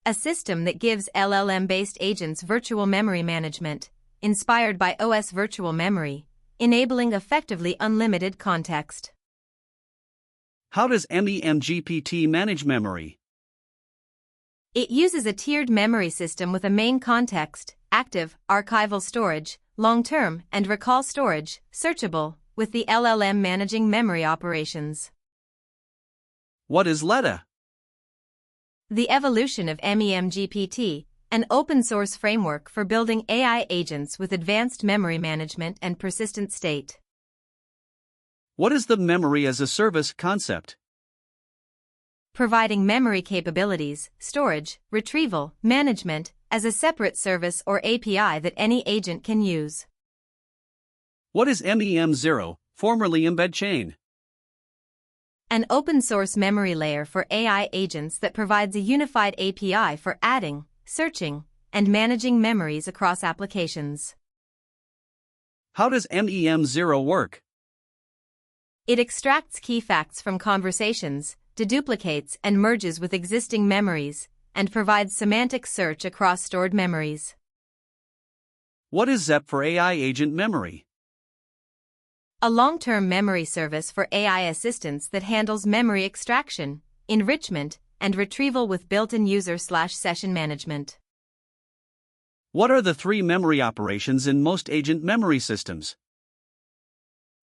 B: A system that gives LLM-based agents virtual memory management, inspired by OS virtual memory, enabling effectively unlimited context.
A: How does MEMGPT manage memory?
B: It uses a tiered memory system with a main context, active, archival storage, long-term, and recall storage, searchable, with the LLM managing memory operations.
A: What is LADA?
B: The evolution of MEMGPT, an open-source framework for building AI agents with advanced memory management and persistent state.
A: What is the memory as a service concept?
B: Providing memory capabilities, storage, retrieval, management, as a separate service or API that any agent can use.
A: What is MEM0, formerly Embed Chain?
B: An open-source memory layer for AI agents that provides a unified API for adding, searching, and managing memories across applications.
A: How does MEM0 work?
B: It extracts key facts from conversations, deduplicates and merges with existing memories, and provides semantic search across stored memories.
A: What is ZEP for AI agent memory?
B: A long-term memory service for AI assistants that handles memory extraction, enrichment, and retrieval with built-in user/session management.
A: What are the three memory operations in most agent memory systems?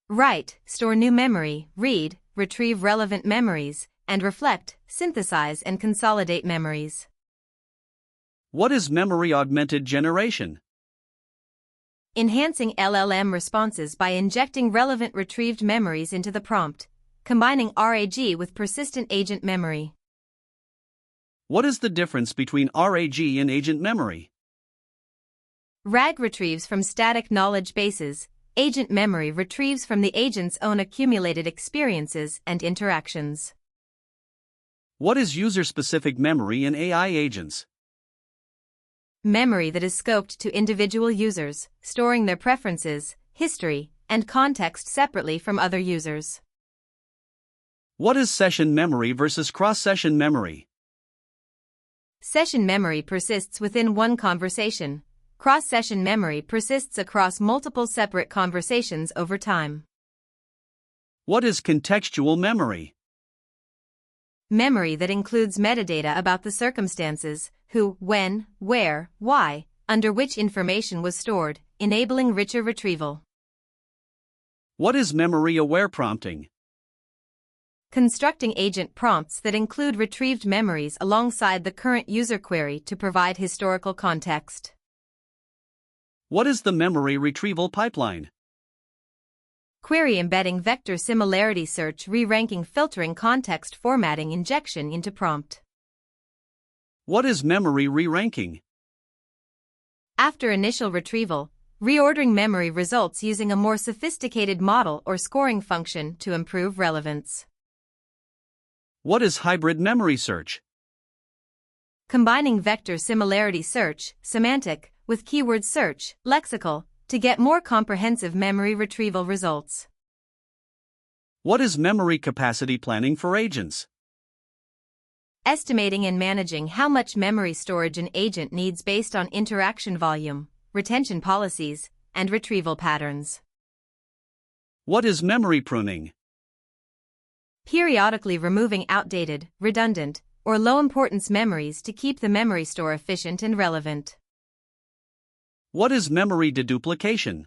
B: Write, store new memory, read, retrieve relevant memories, and reflect, synthesize and consolidate memories.
A: What is memory augmented generation?
B: Enhancing LLM responses by injecting relevant retrieved memories into the prompt, combining RAG with persistent agent memory.
A: What is the difference between RAG and agent memory?
B: RAG retrieves from static knowledge bases, agent memory retrieves from the agent's own accumulated experiences and interactions.
A: What is user-specific memory in AI agents?
B: Memory that is scoped to individual users, storing their preferences, history, and context separately from other users.
A: What is session memory versus cross-session memory?
B: Session memory persists within one conversation. Cross-session memory persists across multiple separate conversations over time.
A: What is contextual memory?
B: Memory that includes metadata about the circumstances, who, when, where, why, under which information was stored, enabling richer retrieval.
A: What is memory-aware prompting?
B: Constructing agent prompts that include retrieved memories alongside the current user query to provide historical context.
A: What is the memory retrieval pipeline?
B: Query embedding vector similarity search re-ranking filtering context formatting injection into prompt.
A: What is memory re-ranking?
B: After initial retrieval, reordering memory results using a more sophisticated model or scoring function to improve relevance.
A: What is hybrid memory search?
B: Combining vector similarity search, semantic, with keyword search, lexical, to get more comprehensive memory retrieval results.
A: What is memory capacity planning for agents?
B: Estimating and managing how much memory storage an agent needs based on interaction volume, retention policies, and retrieval patterns.
A: What is memory pruning?
B: Periodically removing outdated, redundant, or low-importance memories to keep the memory store efficient and relevant.
A: What is memory deduplication?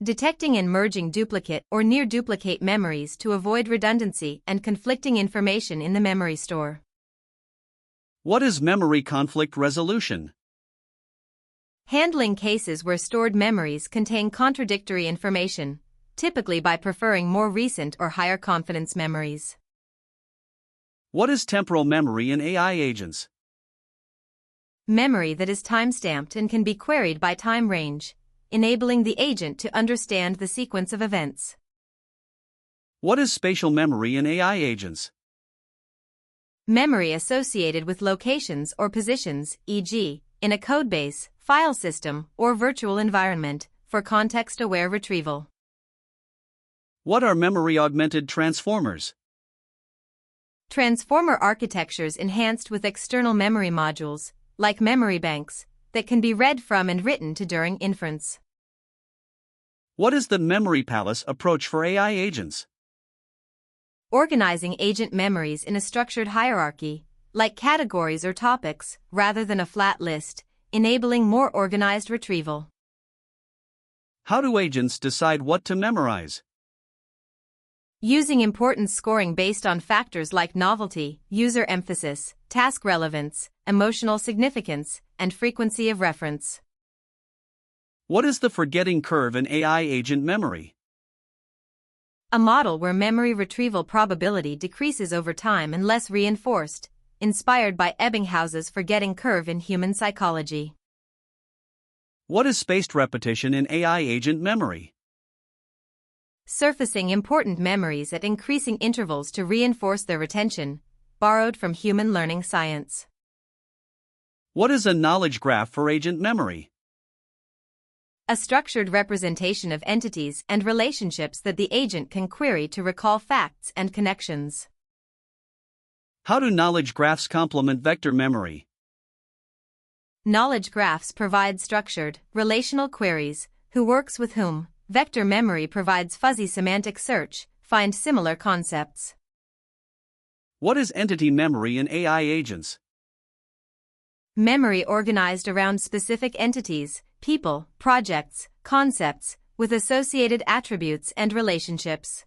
B: Detecting and merging duplicate or near-duplicate memories to avoid redundancy and conflicting information in the memory store.
A: What is memory conflict resolution?
B: Handling cases where stored memories contain contradictory information, typically by preferring more recent or higher confidence memories.
A: What is temporal memory in AI agents?
B: Memory that is time-stamped and can be queried by time range, enabling the agent to understand the sequence of events.
A: What is spatial memory in AI agents?
B: Memory associated with locations or positions, e.g., in a codebase, file system, or virtual environment, for context-aware retrieval.
A: What are memory-augmented transformers?
B: Transformer architectures enhanced with external memory modules, like memory banks, that can be read from and written to during inference.
A: What is the memory palace approach for AI agents?
B: Organizing agent memories in a structured hierarchy, like categories or topics, rather than a flat list, enabling more organized retrieval.
A: How do agents decide what to memorize?
B: Using importance scoring based on factors like novelty, user emphasis, task relevance, emotional significance, and frequency of reference.
A: What is the forgetting curve in AI agent memory?
B: A model where memory retrieval probability decreases over time unless reinforced, inspired by Ebbinghaus's forgetting curve in human psychology.
A: What is spaced repetition in AI agent memory?
B: surfacing important memories at increasing intervals to reinforce their retention, borrowed from human learning science.
A: What is a knowledge graph for agent memory?
B: A structured representation of entities and relationships that the agent can query to recall facts and connections.
A: How do knowledge graphs complement vector memory?
B: Knowledge graphs provide structured, relational queries, who works with whom. Vector memory provides fuzzy semantic search, find similar concepts.
A: What is entity memory in AI agents?
B: Memory organized around specific entities, people, projects, concepts, with associated attributes and relationships.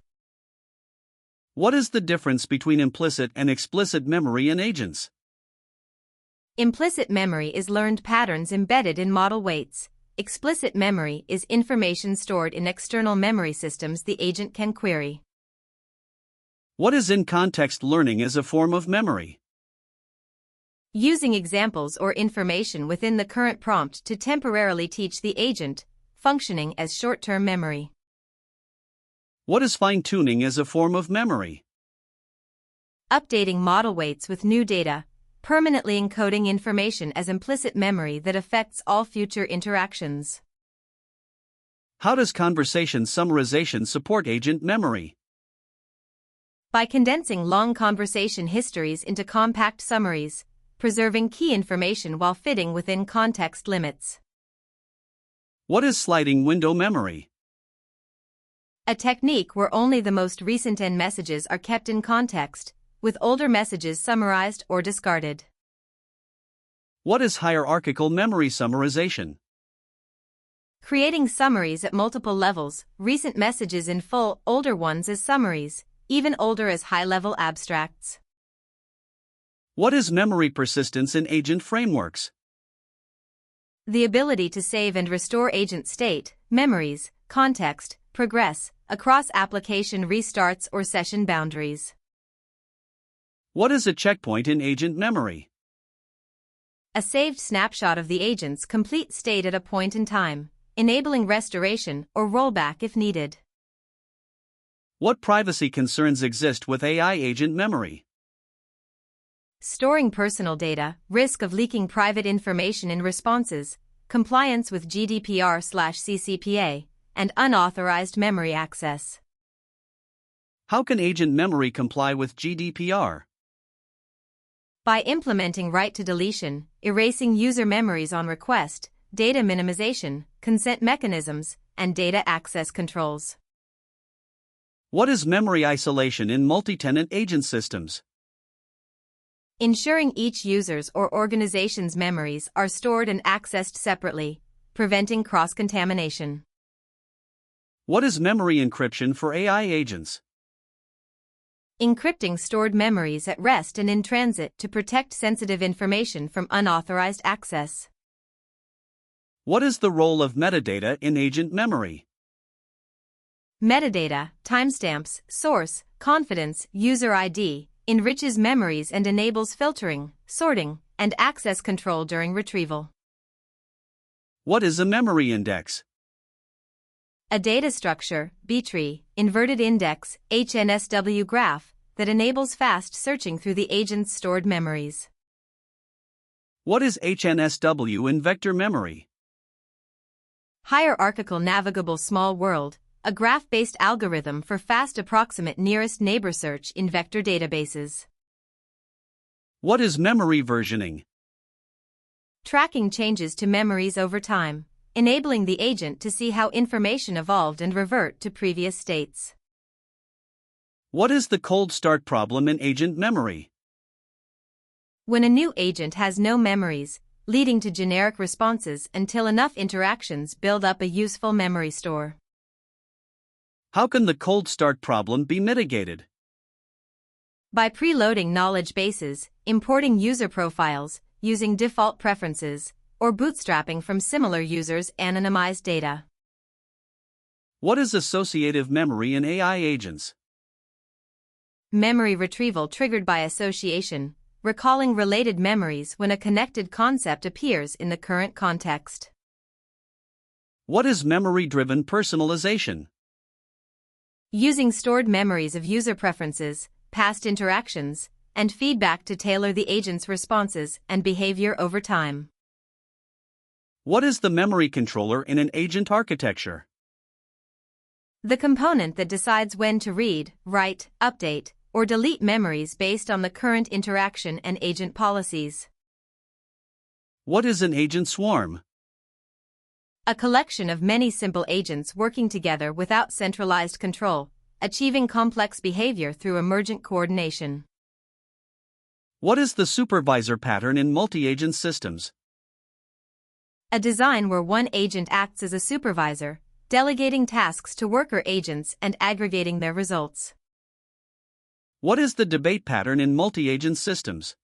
A: What is the difference between implicit and explicit memory in agents?
B: Implicit memory is learned patterns embedded in model weights. Explicit memory is information stored in external memory systems the agent can query.
A: What is in-context learning as a form of memory?
B: Using examples or information within the current prompt to temporarily teach the agent, functioning as short-term memory.
A: What is fine-tuning as a form of memory?
B: Updating model weights with new data, permanently encoding information as implicit memory that affects all future interactions.
A: How does conversation summarization support agent memory?
B: By condensing long conversation histories into compact summaries, preserving key information while fitting within context limits.
A: What is sliding window memory?
B: A technique where only the most recent end messages are kept in context, with older messages summarized or discarded.
A: What is hierarchical memory summarization?
B: Creating summaries at multiple levels, recent messages in full, older ones as summaries, even older as high-level abstracts.
A: What is memory persistence in agent frameworks?
B: The ability to save and restore agent state, memories, context, progress, across application restarts or session boundaries.
A: What is a checkpoint in agent memory?
B: A saved snapshot of the agent's complete state at a point in time, enabling restoration or rollback if needed.
A: What privacy concerns exist with AI agent memory?
B: Storing personal data, risk of leaking private information in responses, compliance with GDPR/CCPA, and unauthorized memory access.
A: How can agent memory comply with GDPR?
B: By implementing right to deletion, erasing user memories on request, data minimization, consent mechanisms, and data access controls.
A: What is memory isolation in multi-tenant agent systems?
B: Ensuring each user's or organization's memories are stored and accessed separately, preventing cross-contamination.
A: What is memory encryption for AI agents?
B: Encrypting stored memories at rest and in transit to protect sensitive information from unauthorized access.
A: What is the role of metadata in agent memory?
B: Metadata, timestamps, source, confidence, user ID, enriches memories and enables filtering, sorting, and access control during retrieval.
A: What is a memory index?
B: A data structure, B-tree, inverted index, HNSW graph, that enables fast searching through the agent's stored memories.
A: What is HNSW in vector memory?
B: Hierarchical navigable small world, a graph-based algorithm for fast approximate nearest neighbor search in vector databases.
A: What is memory versioning?
B: Tracking changes to memories over time, enabling the agent to see how information evolved and revert to previous states.
A: What is the cold start problem in agent memory?
B: When a new agent has no memories, leading to generic responses until enough interactions build up a useful memory store.
A: How can the cold start problem be mitigated?
B: By preloading knowledge bases, importing user profiles, using default preferences, or bootstrapping from similar users' anonymized data.
A: What is associative memory in AI agents?
B: Memory retrieval triggered by association, recalling related memories when a connected concept appears in the current context.
A: What is memory-driven personalization?
B: Using stored memories of user preferences, past interactions, and feedback to tailor the agent's responses and behavior over time.
A: What is the memory controller in an agent architecture?
B: The component that decides when to read, write, update, or delete memories based on the current interaction and agent policies.
A: What is an agent swarm?
B: A collection of many simple agents working together without centralized control, achieving complex behavior through emergent coordination.
A: What is the supervisor pattern in multi-agent systems?
B: A design where one agent acts as a supervisor, delegating tasks to worker agents and aggregating their results.
A: What is the debate pattern in multi-agent systems?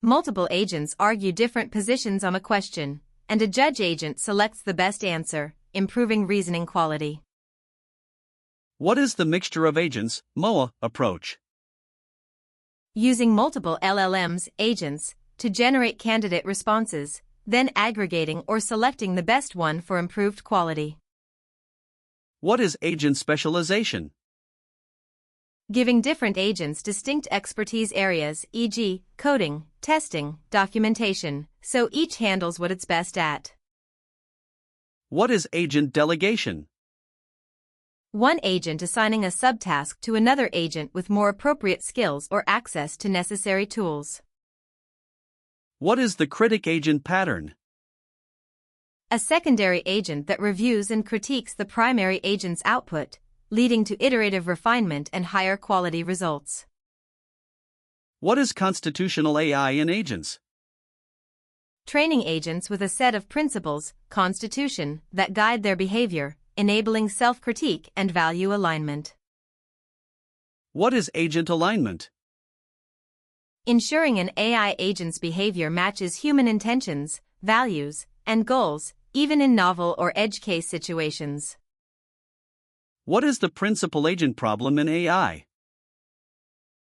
B: Multiple agents argue different positions on a question, and a judge agent selects the best answer, improving reasoning quality.
A: What is the mixture of agents, MOA, approach?
B: Using multiple LLMs, agents, to generate candidate responses, then aggregating or selecting the best one for improved quality.
A: What is agent specialization?
B: Giving different agents distinct expertise areas, e.g., coding, testing, documentation, so each handles what it's best at.
A: What is agent delegation?
B: One agent assigning a subtask to another agent with more appropriate skills or access to necessary tools.
A: What is the critic agent pattern?
B: A secondary agent that reviews and critiques the primary agent's output, leading to iterative refinement and higher quality results.
A: What is constitutional AI in agents?
B: Training agents with a set of principles, constitution, that guide their behavior, enabling self-critique and value alignment.
A: What is agent alignment?
B: Ensuring an AI agent's behavior matches human intentions, values, and goals, even in novel or edge case situations.
A: What is the principal agent problem in AI?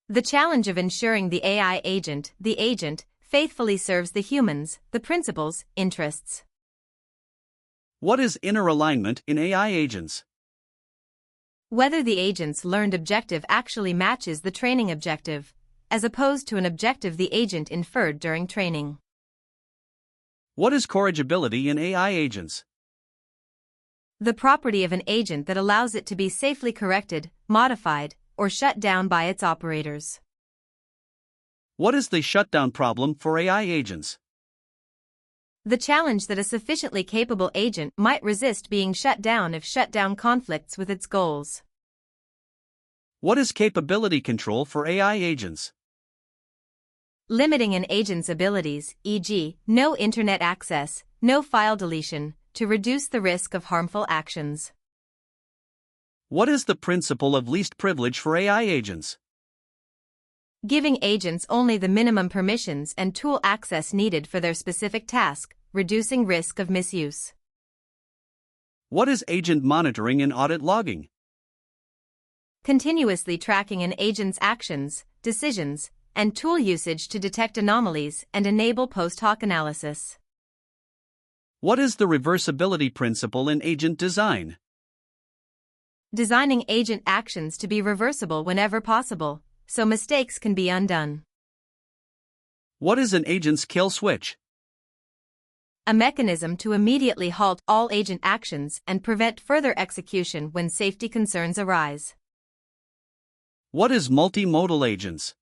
B: The challenge of ensuring the AI agent, faithfully serves the humans, the principal's, interests.
A: What is inner alignment in AI agents?
B: Whether the agent's learned objective actually matches the training objective, as opposed to an objective the agent inferred during training.
A: What is corrigibility in AI agents?
B: The property of an agent that allows it to be safely corrected, modified, or shut down by its operators.
A: What is the shutdown problem for AI agents?
B: The challenge that a sufficiently capable agent might resist being shut down if shutdown conflicts with its goals.
A: What is capability control for AI agents?
B: Limiting an agent's abilities, e.g., no internet access, no file deletion, to reduce the risk of harmful actions.
A: What is the principle of least privilege for AI agents?
B: Giving agents only the minimum permissions and tool access needed for their specific task, reducing risk of misuse.
A: What is agent monitoring and audit logging?
B: Continuously tracking an agent's actions, decisions, and tool usage to detect anomalies and enable post-hoc analysis.
A: What is the reversibility principle in agent design?
B: Designing agent actions to be reversible whenever possible, so mistakes can be undone.
A: What is an agent's kill switch?
B: A mechanism to immediately halt all agent actions and prevent further execution when safety concerns arise.
A: What is multimodal agents?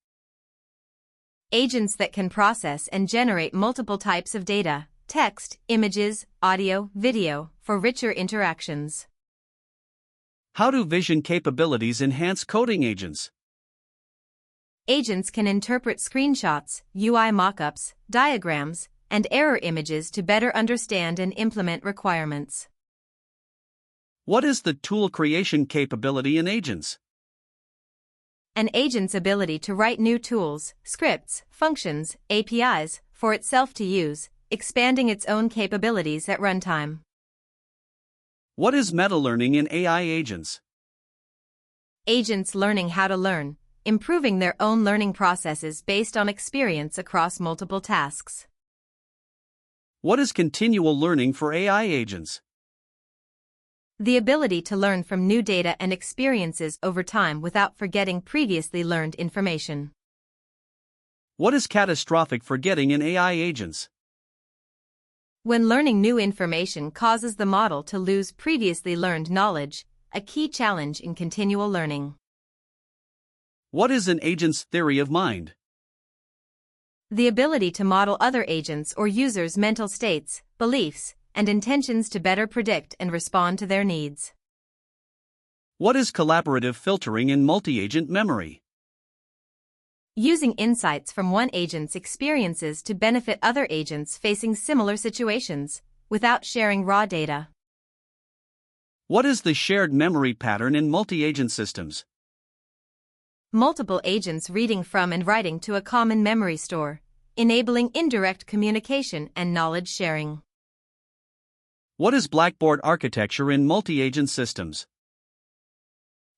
B: Agents that can process and generate multiple types of data, text, images, audio, video, for richer interactions.
A: How do vision capabilities enhance coding agents?
B: Agents can interpret screenshots, UI mockups, diagrams, and error images to better understand and implement requirements.
A: What is the tool creation capability in agents?
B: An agent's ability to write new tools, scripts, functions, APIs, for itself to use, expanding its own capabilities at runtime.
A: What is meta-learning in AI agents?
B: Agents learning how to learn, improving their own learning processes based on experience across multiple tasks.
A: What is continual learning for AI agents?
B: The ability to learn from new data and experiences over time without forgetting previously learned information.
A: What is catastrophic forgetting in AI agents?
B: When learning new information causes the model to lose previously learned knowledge, a key challenge in continual learning.
A: What is an agent's theory of mind?
B: The ability to model other agents' or users' mental states, beliefs, and intentions to better predict and respond to their needs.
A: What is collaborative filtering in multi-agent memory?
B: Using insights from one agent's experiences to benefit other agents facing similar situations, without sharing raw data.
A: What is the shared memory pattern in multi-agent systems?
B: Multiple agents reading from and writing to a common memory store, enabling indirect communication and knowledge sharing.
A: What is Blackboard architecture in multi-agent systems?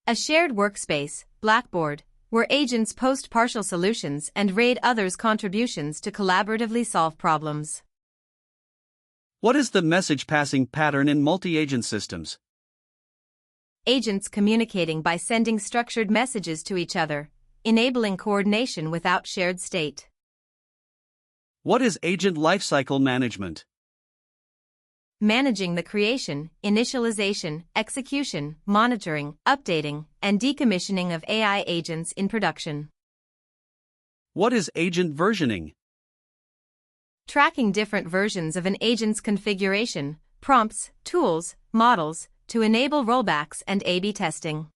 B: A shared workspace, Blackboard, where agents post partial solutions and raid others' contributions to collaboratively solve problems.
A: What is the message passing pattern in multi-agent systems?
B: Agents communicating by sending structured messages to each other, enabling coordination without shared state.
A: What is agent lifecycle management?
B: Managing the creation, initialization, execution, monitoring, updating, and decommissioning of AI agents in production.
A: What is agent versioning?
B: Tracking different versions of an agent's configuration, prompts, tools, models, to enable rollbacks and A/B testing.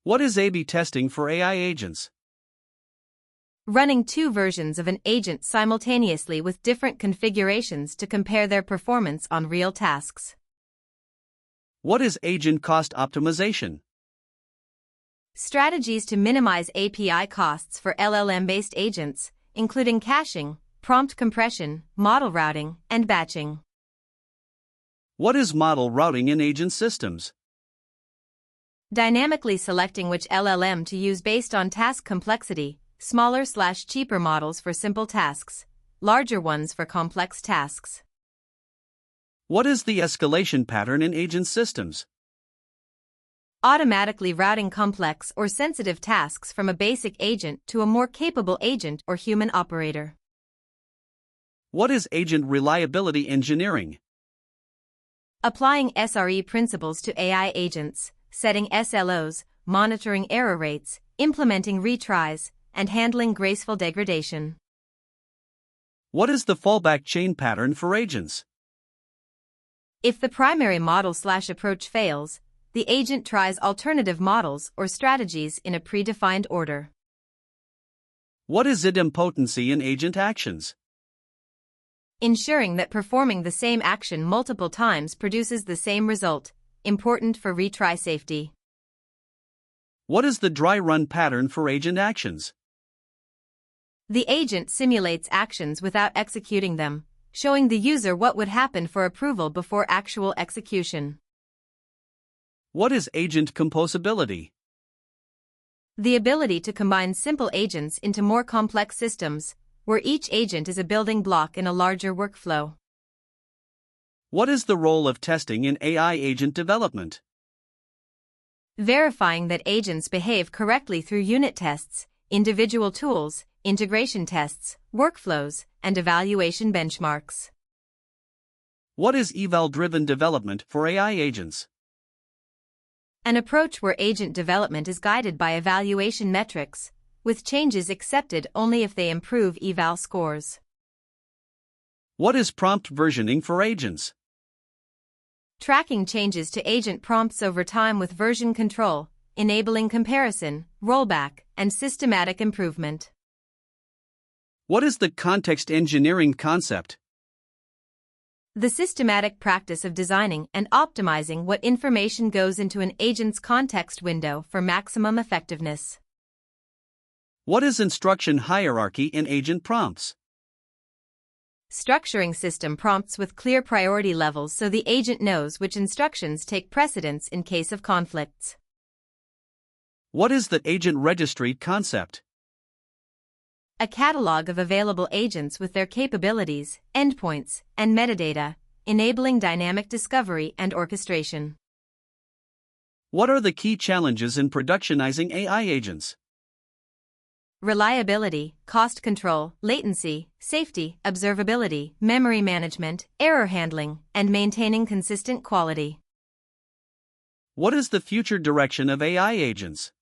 A: What is A/B testing for AI agents?
B: Running two versions of an agent simultaneously with different configurations to compare their performance on real tasks.
A: What is agent cost optimization?
B: Strategies to minimize API costs for LLM-based agents, including caching, prompt compression, model routing, and batching.
A: What is model routing in agent systems?
B: Dynamically selecting which LLM to use based on task complexity, smaller/cheaper models for simple tasks, larger ones for complex tasks.
A: What is the escalation pattern in agent systems?
B: Automatically routing complex or sensitive tasks from a basic agent to a more capable agent or human operator.
A: What is agent reliability engineering?
B: Applying SRE principles to AI agents, setting SLOs, monitoring error rates, implementing retries, and handling graceful degradation.
A: What is the fallback chain pattern for agents?
B: If the primary model/approach fails, the agent tries alternative models or strategies in a predefined order.
A: What is idempotency in agent actions?
B: Ensuring that performing the same action multiple times produces the same result, important for retry safety.
A: What is the dry run pattern for agent actions?
B: The agent simulates actions without executing them, showing the user what would happen for approval before actual execution.
A: What is agent composability?
B: The ability to combine simple agents into more complex systems, where each agent is a building block in a larger workflow.
A: What is the role of testing in AI agent development?
B: Verifying that agents behave correctly through unit tests, individual tools, integration tests, workflows, and evaluation benchmarks.
A: What is eval-driven development for AI agents?
B: An approach where agent development is guided by evaluation metrics, with changes accepted only if they improve eval scores.
A: What is prompt versioning for agents?
B: Tracking changes to agent prompts over time with version control, enabling comparison, rollback, and systematic improvement.
A: What is the context engineering concept?
B: The systematic practice of designing and optimizing what information goes into an agent's context window for maximum effectiveness.
A: What is instruction hierarchy in agent prompts?
B: Structuring system prompts with clear priority levels so the agent knows which instructions take precedence in case of conflicts.
A: What is the agent registry concept?
B: A catalog of available agents with their capabilities, endpoints, and metadata, enabling dynamic discovery and orchestration.
A: What are the key challenges in productionizing AI agents?
B: Reliability, cost control, latency, safety, observability, memory management, error handling, and maintaining consistent quality.
A: What is the future direction of AI agents?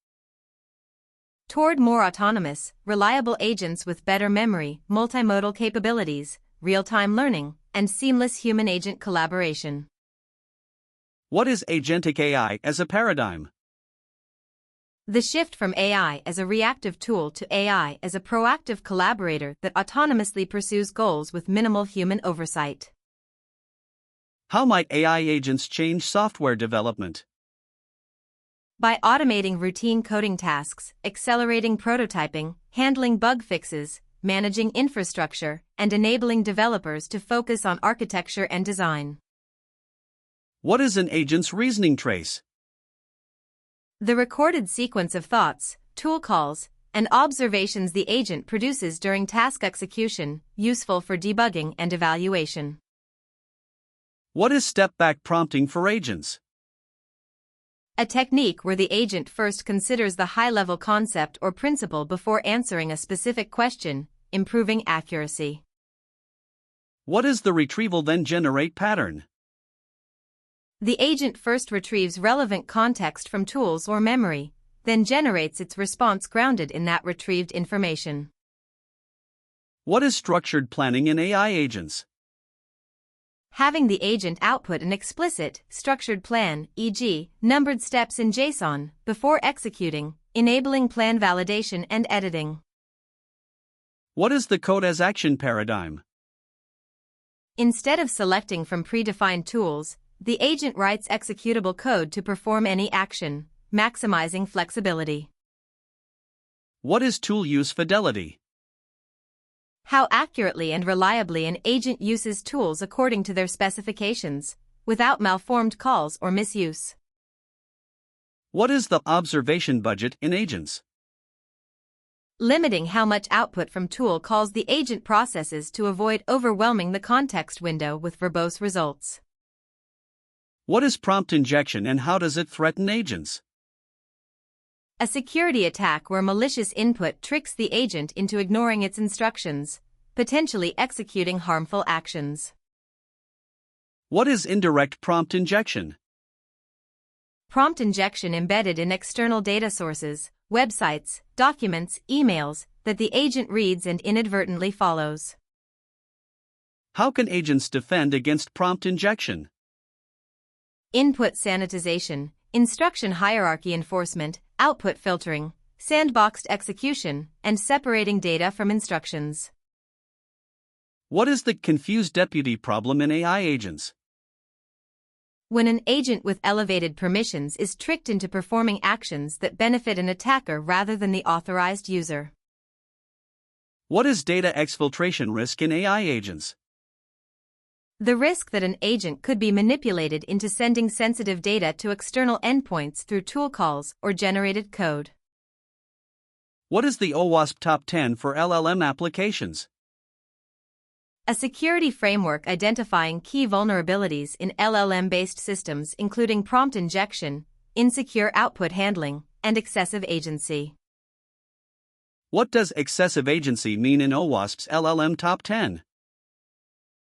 B: Toward more autonomous, reliable agents with better memory, multimodal capabilities, real-time learning, and seamless human-agent collaboration.
A: What is agentic AI as a paradigm?
B: The shift from AI as a reactive tool to AI as a proactive collaborator that autonomously pursues goals with minimal human oversight.
A: How might AI agents change software development?
B: By automating routine coding tasks, accelerating prototyping, handling bug fixes, managing infrastructure, and enabling developers to focus on architecture and design.
A: What is an agent's reasoning trace?
B: The recorded sequence of thoughts, tool calls, and observations the agent produces during task execution, useful for debugging and evaluation.
A: What is step-back prompting for agents?
B: A technique where the agent first considers the high-level concept or principle before answering a specific question, improving accuracy.
A: What is the retrieval then generate pattern?
B: The agent first retrieves relevant context from tools or memory, then generates its response grounded in that retrieved information.
A: What is structured planning in AI agents?
B: Having the agent output an explicit, structured plan, e.g., numbered steps in JSON, before executing, enabling plan validation and editing.
A: What is the code as action paradigm?
B: Instead of selecting from predefined tools, the agent writes executable code to perform any action, maximizing flexibility.
A: What is tool use fidelity?
B: How accurately and reliably an agent uses tools according to their specifications, without malformed calls or misuse.
A: What is the observation budget in agents?
B: Limiting how much output from tool calls the agent processes to avoid overwhelming the context window with verbose results.
A: What is prompt injection and how does it threaten agents?
B: A security attack where malicious input tricks the agent into ignoring its instructions, potentially executing harmful actions.
A: What is indirect prompt injection?
B: Prompt injection embedded in external data sources, websites, documents, emails, that the agent reads and inadvertently follows.
A: How can agents defend against prompt injection?
B: Input sanitization, instruction hierarchy enforcement, output filtering, sandboxed execution, and separating data from instructions.
A: What is the confused deputy problem in AI agents?
B: When an agent with elevated permissions is tricked into performing actions that benefit an attacker rather than the authorized user.
A: What is data exfiltration risk in AI agents?
B: The risk that an agent could be manipulated into sending sensitive data to external endpoints through tool calls or generated code.
A: What is the OWASP Top 10 for LLM applications?
B: A security framework identifying key vulnerabilities in LLM-based systems including prompt injection, insecure output handling, and excessive agency.
A: What does excessive agency mean in OWASP's LLM Top 10?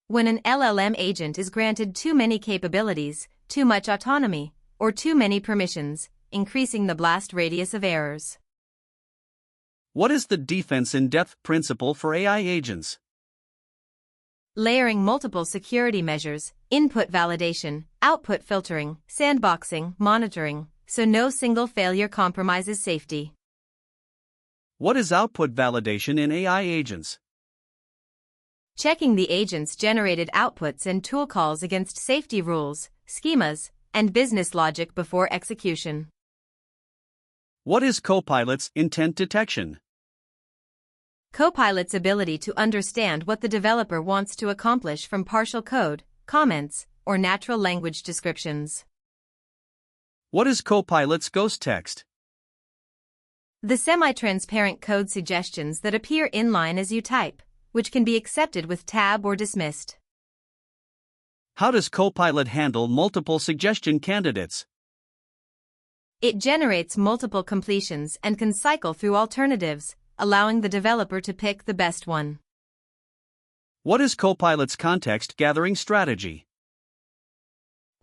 B: When an LLM agent is granted too many capabilities, too much autonomy, or too many permissions, increasing the blast radius of errors.
A: What is the defense in depth principle for AI agents?
B: Layering multiple security measures, input validation, output filtering, sandboxing, monitoring, so no single failure compromises safety.
A: What is output validation in AI agents?
B: Checking the agent's generated outputs and tool calls against safety rules, schemas, and business logic before execution.
A: What is Copilot's intent detection?
B: Copilot's ability to understand what the developer wants to accomplish from partial code, comments, or natural language descriptions.
A: What is Copilot's ghost text?
B: The semi-transparent code suggestions that appear inline as you type, which can be accepted with tab or dismissed.
A: How does Copilot handle multiple suggestion candidates?
B: It generates multiple completions and can cycle through alternatives, allowing the developer to pick the best one.
A: What is Copilot's context gathering strategy?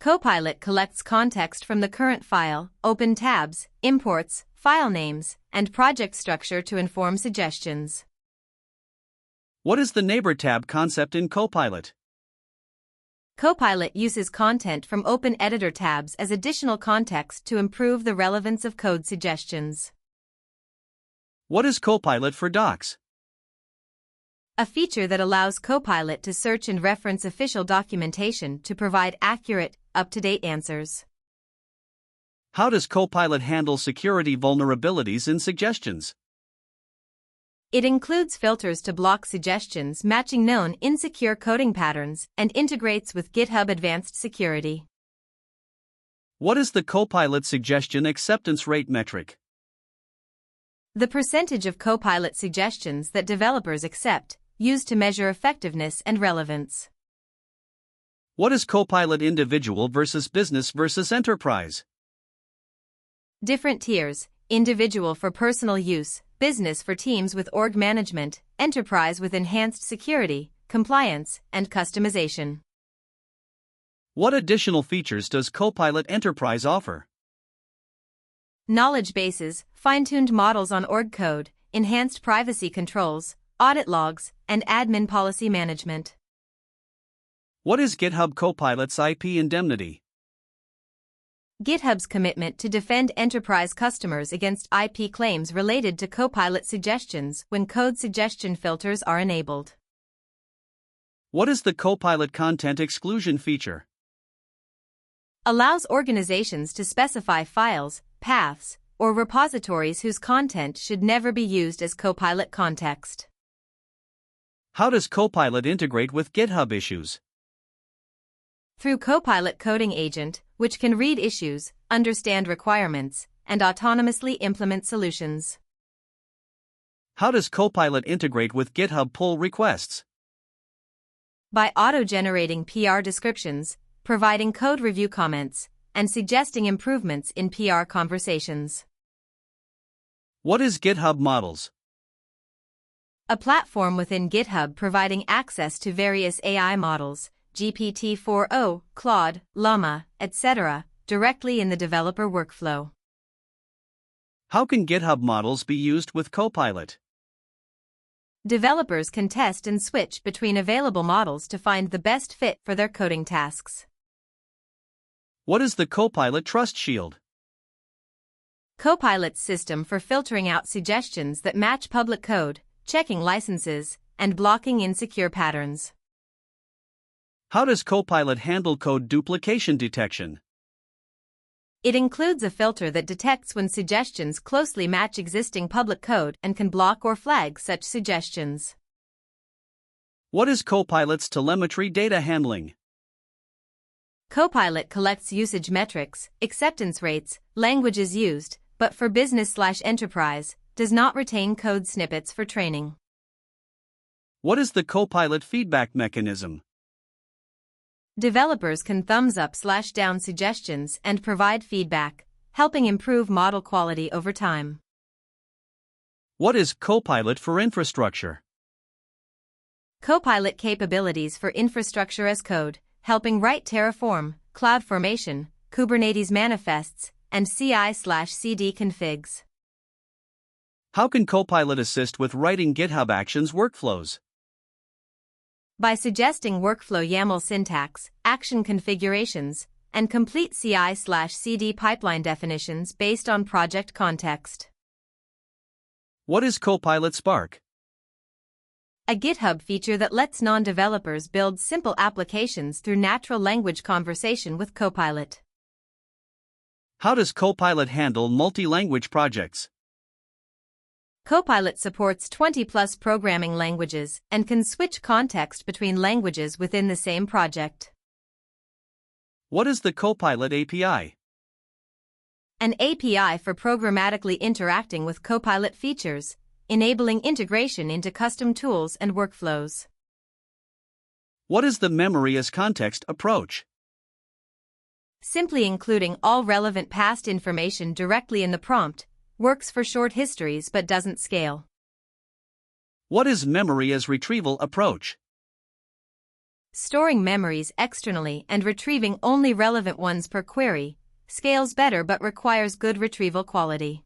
B: Copilot collects context from the current file, open tabs, imports, file names, and project structure to inform suggestions.
A: What is the Neighbor tab concept in Copilot?
B: Copilot uses content from open editor tabs as additional context to improve the relevance of code suggestions.
A: What is Copilot for Docs?
B: A feature that allows Copilot to search and reference official documentation to provide accurate, up-to-date answers.
A: How does Copilot handle security vulnerabilities in suggestions?
B: It includes filters to block suggestions matching known insecure coding patterns and integrates with GitHub Advanced Security.
A: What is the Copilot suggestion acceptance rate metric?
B: The percentage of Copilot suggestions that developers accept, used to measure effectiveness and relevance.
A: What is Copilot individual versus business versus enterprise?
B: Different tiers: individual for personal use, business for teams with org management, enterprise with enhanced security, compliance, and customization.
A: What additional features does Copilot Enterprise offer?
B: Knowledge bases, fine-tuned models on org code, enhanced privacy controls, audit logs, and admin policy management.
A: What is GitHub Copilot's IP indemnity?
B: GitHub's commitment to defend enterprise customers against IP claims related to Copilot suggestions when code suggestion filters are enabled.
A: What is the Copilot content exclusion feature?
B: Allows organizations to specify files, paths, or repositories whose content should never be used as Copilot context.
A: How does Copilot integrate with GitHub issues?
B: Through Copilot Coding Agent, which can read issues, understand requirements, and autonomously implement solutions.
A: How does Copilot integrate with GitHub pull requests?
B: By auto-generating PR descriptions, providing code review comments, and suggesting improvements in PR conversations.
A: What is GitHub Models?
B: A platform within GitHub providing access to various AI models, GPT-4o, Claude, Llama, etc., directly in the developer workflow.
A: How can GitHub Models be used with Copilot?
B: Developers can test and switch between available models to find the best fit for their coding tasks.
A: What is the Copilot Trust Shield?
B: Copilot's system for filtering out suggestions that match public code, checking licenses, and blocking insecure patterns.
A: How does Copilot handle code duplication detection?
B: It includes a filter that detects when suggestions closely match existing public code and can block or flag such suggestions.
A: What is Copilot's telemetry data handling?
B: Copilot collects usage metrics, acceptance rates, languages used, but for business/enterprise, does not retain code snippets for training.
A: What is the Copilot feedback mechanism?
B: Developers can thumbs up/down suggestions and provide feedback, helping improve model quality over time.
A: What is Copilot for infrastructure?
B: Copilot capabilities for infrastructure as code, helping write Terraform, CloudFormation, Kubernetes manifests, and CI/CD configs.
A: How can Copilot assist with writing GitHub Actions workflows?
B: By suggesting workflow YAML syntax, action configurations, and complete CI/CD pipeline definitions based on project context.
A: What is Copilot Spark?
B: A GitHub feature that lets non-developers build simple applications through natural language conversation with Copilot.
A: How does Copilot handle multi-language projects?
B: Copilot supports 20+ programming languages and can switch context between languages within the same project.
A: What is the Copilot API?
B: An API for programmatically interacting with Copilot features, enabling integration into custom tools and workflows.
A: What is the memory as context approach?
B: Simply including all relevant past information directly in the prompt, works for short histories but doesn't scale.
A: What is memory as retrieval approach?
B: Storing memories externally and retrieving only relevant ones per query, scales better but requires good retrieval quality.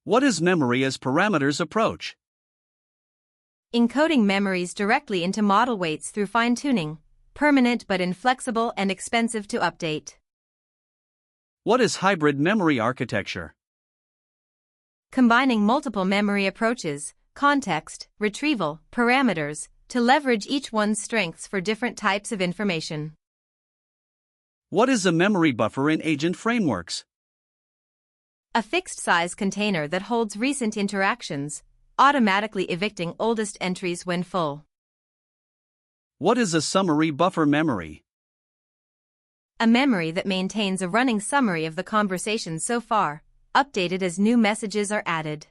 A: What is memory as parameters approach?
B: Encoding memories directly into model weights through fine-tuning, permanent but inflexible and expensive to update.
A: What is hybrid memory architecture?
B: Combining multiple memory approaches, context, retrieval, parameters, to leverage each one's strengths for different types of information.
A: What is a memory buffer in agent frameworks?
B: A fixed-size container that holds recent interactions, automatically evicting oldest entries when full.
A: What is a summary buffer memory?
B: A memory that maintains a running summary of the conversation so far, updated as new messages are added.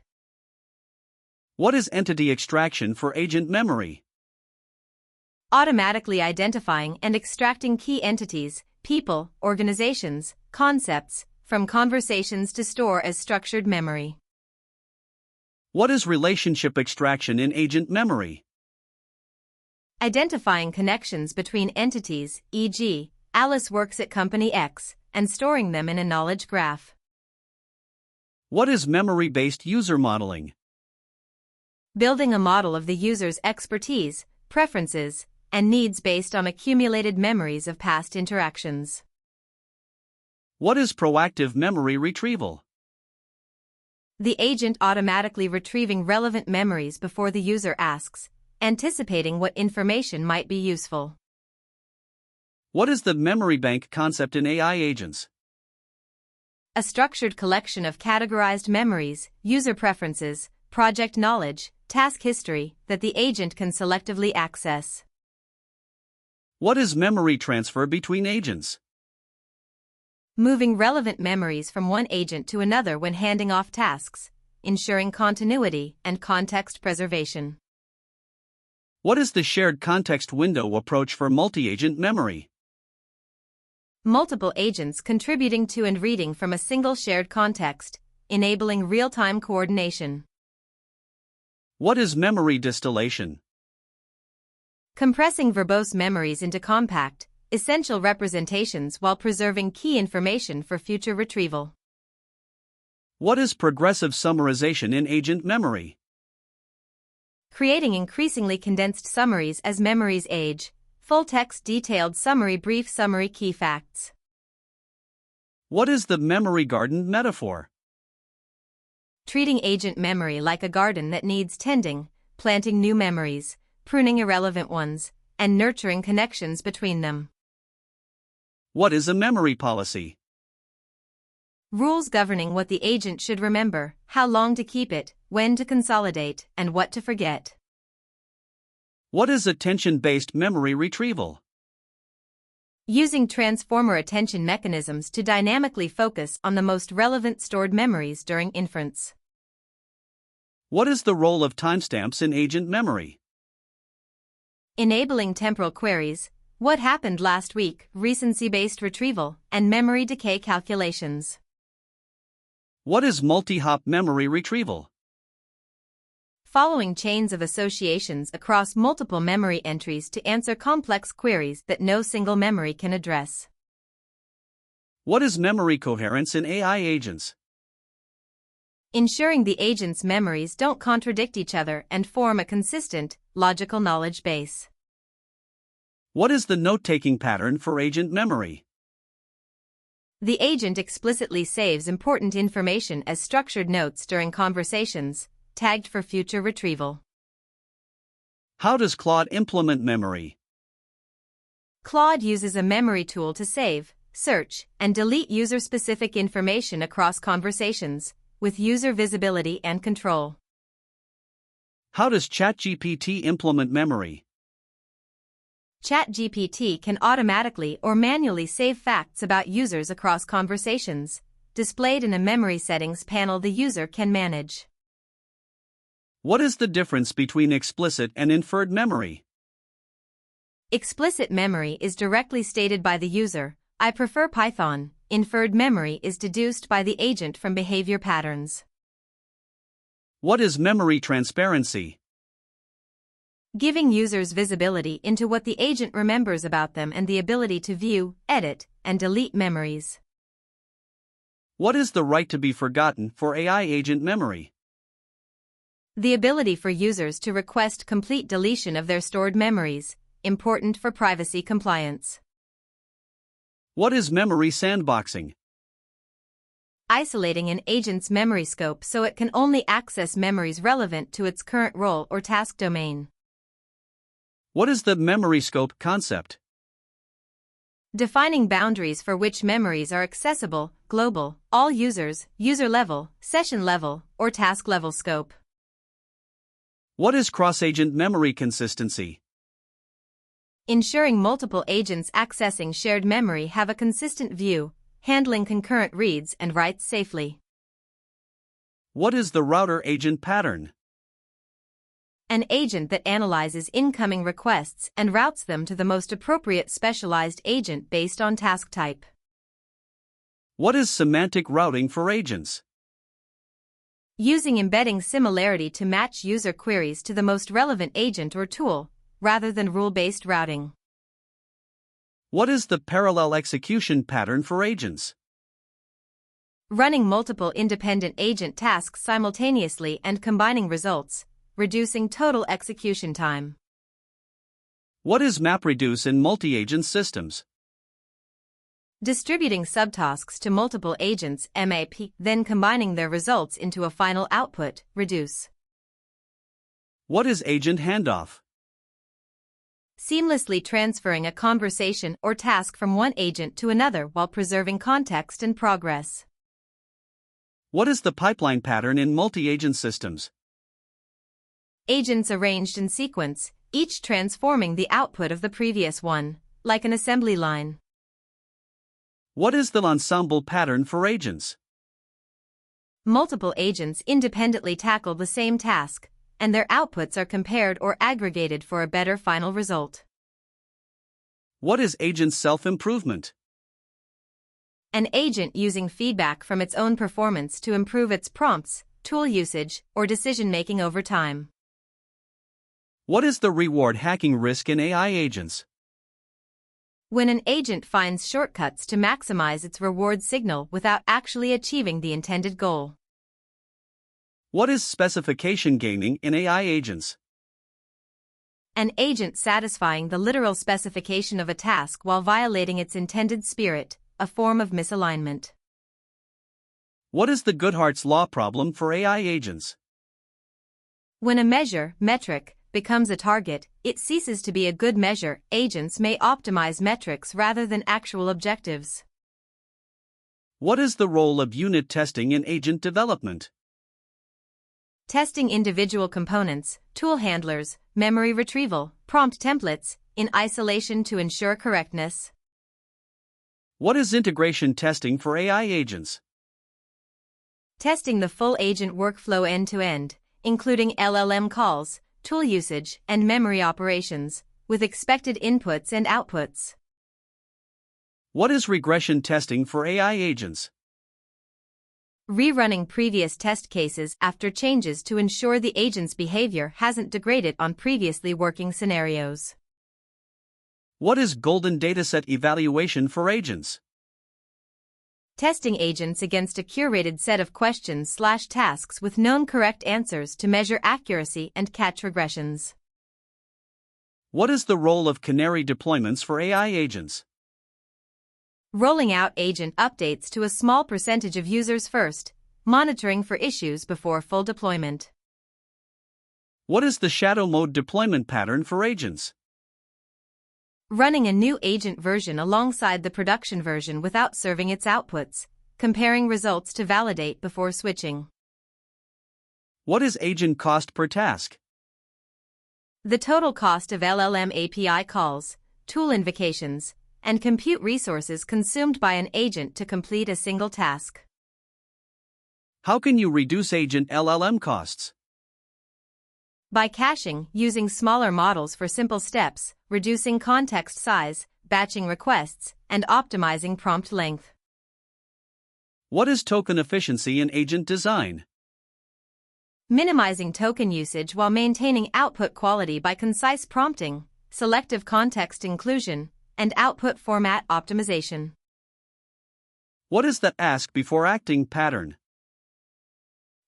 A: What is entity extraction for agent memory?
B: Automatically identifying and extracting key entities, people, organizations, concepts, from conversations to store as structured memory.
A: What is relationship extraction in agent memory?
B: Identifying connections between entities, e.g., Alice works at company X, and storing them in a knowledge graph.
A: What is memory-based user modeling?
B: Building a model of the user's expertise, preferences, and needs based on accumulated memories of past interactions.
A: What is proactive memory retrieval?
B: The agent automatically retrieving relevant memories before the user asks, anticipating what information might be useful.
A: What is the memory bank concept in AI agents?
B: A structured collection of categorized memories, user preferences, project knowledge, task history that the agent can selectively access.
A: What is memory transfer between agents?
B: Moving relevant memories from one agent to another when handing off tasks, ensuring continuity and context preservation.
A: What is the shared context window approach for multi-agent memory?
B: Multiple agents contributing to and reading from a single shared context, enabling real-time coordination.
A: What is memory distillation?
B: Compressing verbose memories into compact, essential representations while preserving key information for future retrieval.
A: What is progressive summarization in agent memory?
B: Creating increasingly condensed summaries as memories age, full-text detailed summary brief summary key facts.
A: What is the memory garden metaphor?
B: Treating agent memory like a garden that needs tending, planting new memories, pruning irrelevant ones, and nurturing connections between them.
A: What is a memory policy?
B: Rules governing what the agent should remember, how long to keep it, when to consolidate, and what to forget.
A: What is attention-based memory retrieval?
B: Using transformer attention mechanisms to dynamically focus on the most relevant stored memories during inference.
A: What is the role of timestamps in agent memory?
B: Enabling temporal queries, what happened last week, recency-based retrieval, and memory decay calculations.
A: What is multi-hop memory retrieval?
B: Following chains of associations across multiple memory entries to answer complex queries that no single memory can address.
A: What is memory coherence in AI agents?
B: Ensuring the agent's memories don't contradict each other and form a consistent, logical knowledge base.
A: What is the note-taking pattern for agent memory?
B: The agent explicitly saves important information as structured notes during conversations, tagged for future retrieval.
A: How does Claude implement memory?
B: Claude uses a memory tool to save, search, and delete user-specific information across conversations, with user visibility and control.
A: How does ChatGPT implement memory?
B: ChatGPT can automatically or manually save facts about users across conversations, displayed in a memory settings panel the user can manage.
A: What is the difference between explicit and inferred memory?
B: Explicit memory is directly stated by the user, I prefer Python. Inferred memory is deduced by the agent from behavior patterns.
A: What is memory transparency?
B: Giving users visibility into what the agent remembers about them and the ability to view, edit, and delete memories.
A: What is the right to be forgotten for AI agent memory?
B: The ability for users to request complete deletion of their stored memories, important for privacy compliance.
A: What is memory sandboxing?
B: Isolating an agent's memory scope so it can only access memories relevant to its current role or task domain.
A: What is the memory scope concept?
B: Defining boundaries for which memories are accessible, global, all users, user level, session level, or task level scope.
A: What is cross-agent memory consistency?
B: Ensuring multiple agents accessing shared memory have a consistent view, handling concurrent reads and writes safely.
A: What is the router agent pattern?
B: An agent that analyzes incoming requests and routes them to the most appropriate specialized agent based on task type.
A: What is semantic routing for agents?
B: Using embedding similarity to match user queries to the most relevant agent or tool, rather than rule-based routing.
A: What is the parallel execution pattern for agents?
B: Running multiple independent agent tasks simultaneously and combining results, reducing total execution time.
A: What is MapReduce in multi-agent systems?
B: Distributing subtasks to multiple agents (MAP), then combining their results into a final output, reduce.
A: What is agent handoff?
B: Seamlessly transferring a conversation or task from one agent to another while preserving context and progress.
A: What is the pipeline pattern in multi-agent systems?
B: Agents arranged in sequence, each transforming the output of the previous one, like an assembly line.
A: What is the ensemble pattern for agents?
B: Multiple agents independently tackle the same task, and their outputs are compared or aggregated for a better final result.
A: What is agent self-improvement?
B: An agent using feedback from its own performance to improve its prompts, tool usage, or decision-making over time.
A: What is the reward hacking risk in AI agents?
B: When an agent finds shortcuts to maximize its reward signal without actually achieving the intended goal.
A: What is specification gaming in AI agents?
B: An agent satisfying the literal specification of a task while violating its intended spirit, a form of misalignment.
A: What is the Goodhart's law problem for AI agents?
B: When a measure, metric, becomes a target, it ceases to be a good measure. Agents may optimize metrics rather than actual objectives.
A: What is the role of unit testing in agent development?
B: Testing individual components, tool handlers, memory retrieval, prompt templates, in isolation to ensure correctness.
A: What is integration testing for AI agents?
B: Testing the full agent workflow end-to-end, including LLM calls, tool usage, and memory operations, with expected inputs and outputs.
A: What is regression testing for AI agents?
B: Rerunning previous test cases after changes to ensure the agent's behavior hasn't degraded on previously working scenarios.
A: What is golden dataset evaluation for agents?
B: Testing agents against a curated set of questions/tasks with known correct answers to measure accuracy and catch regressions.
A: What is the role of canary deployments for AI agents?
B: Rolling out agent updates to a small percentage of users first, monitoring for issues before full deployment.
A: What is the shadow mode deployment pattern for agents?
B: Running a new agent version alongside the production version without serving its outputs, comparing results to validate before switching.
A: What is agent cost per task?
B: The total cost of LLM API calls, tool invocations, and compute resources consumed by an agent to complete a single task.
A: How can you reduce agent LLM costs?
B: By caching, using smaller models for simple steps, reducing context size, batching requests, and optimizing prompt length.
A: What is token efficiency in agent design?
B: Minimizing token usage while maintaining output quality by concise prompting, selective context inclusion, and output format optimization.
A: What is the ask before acting pattern?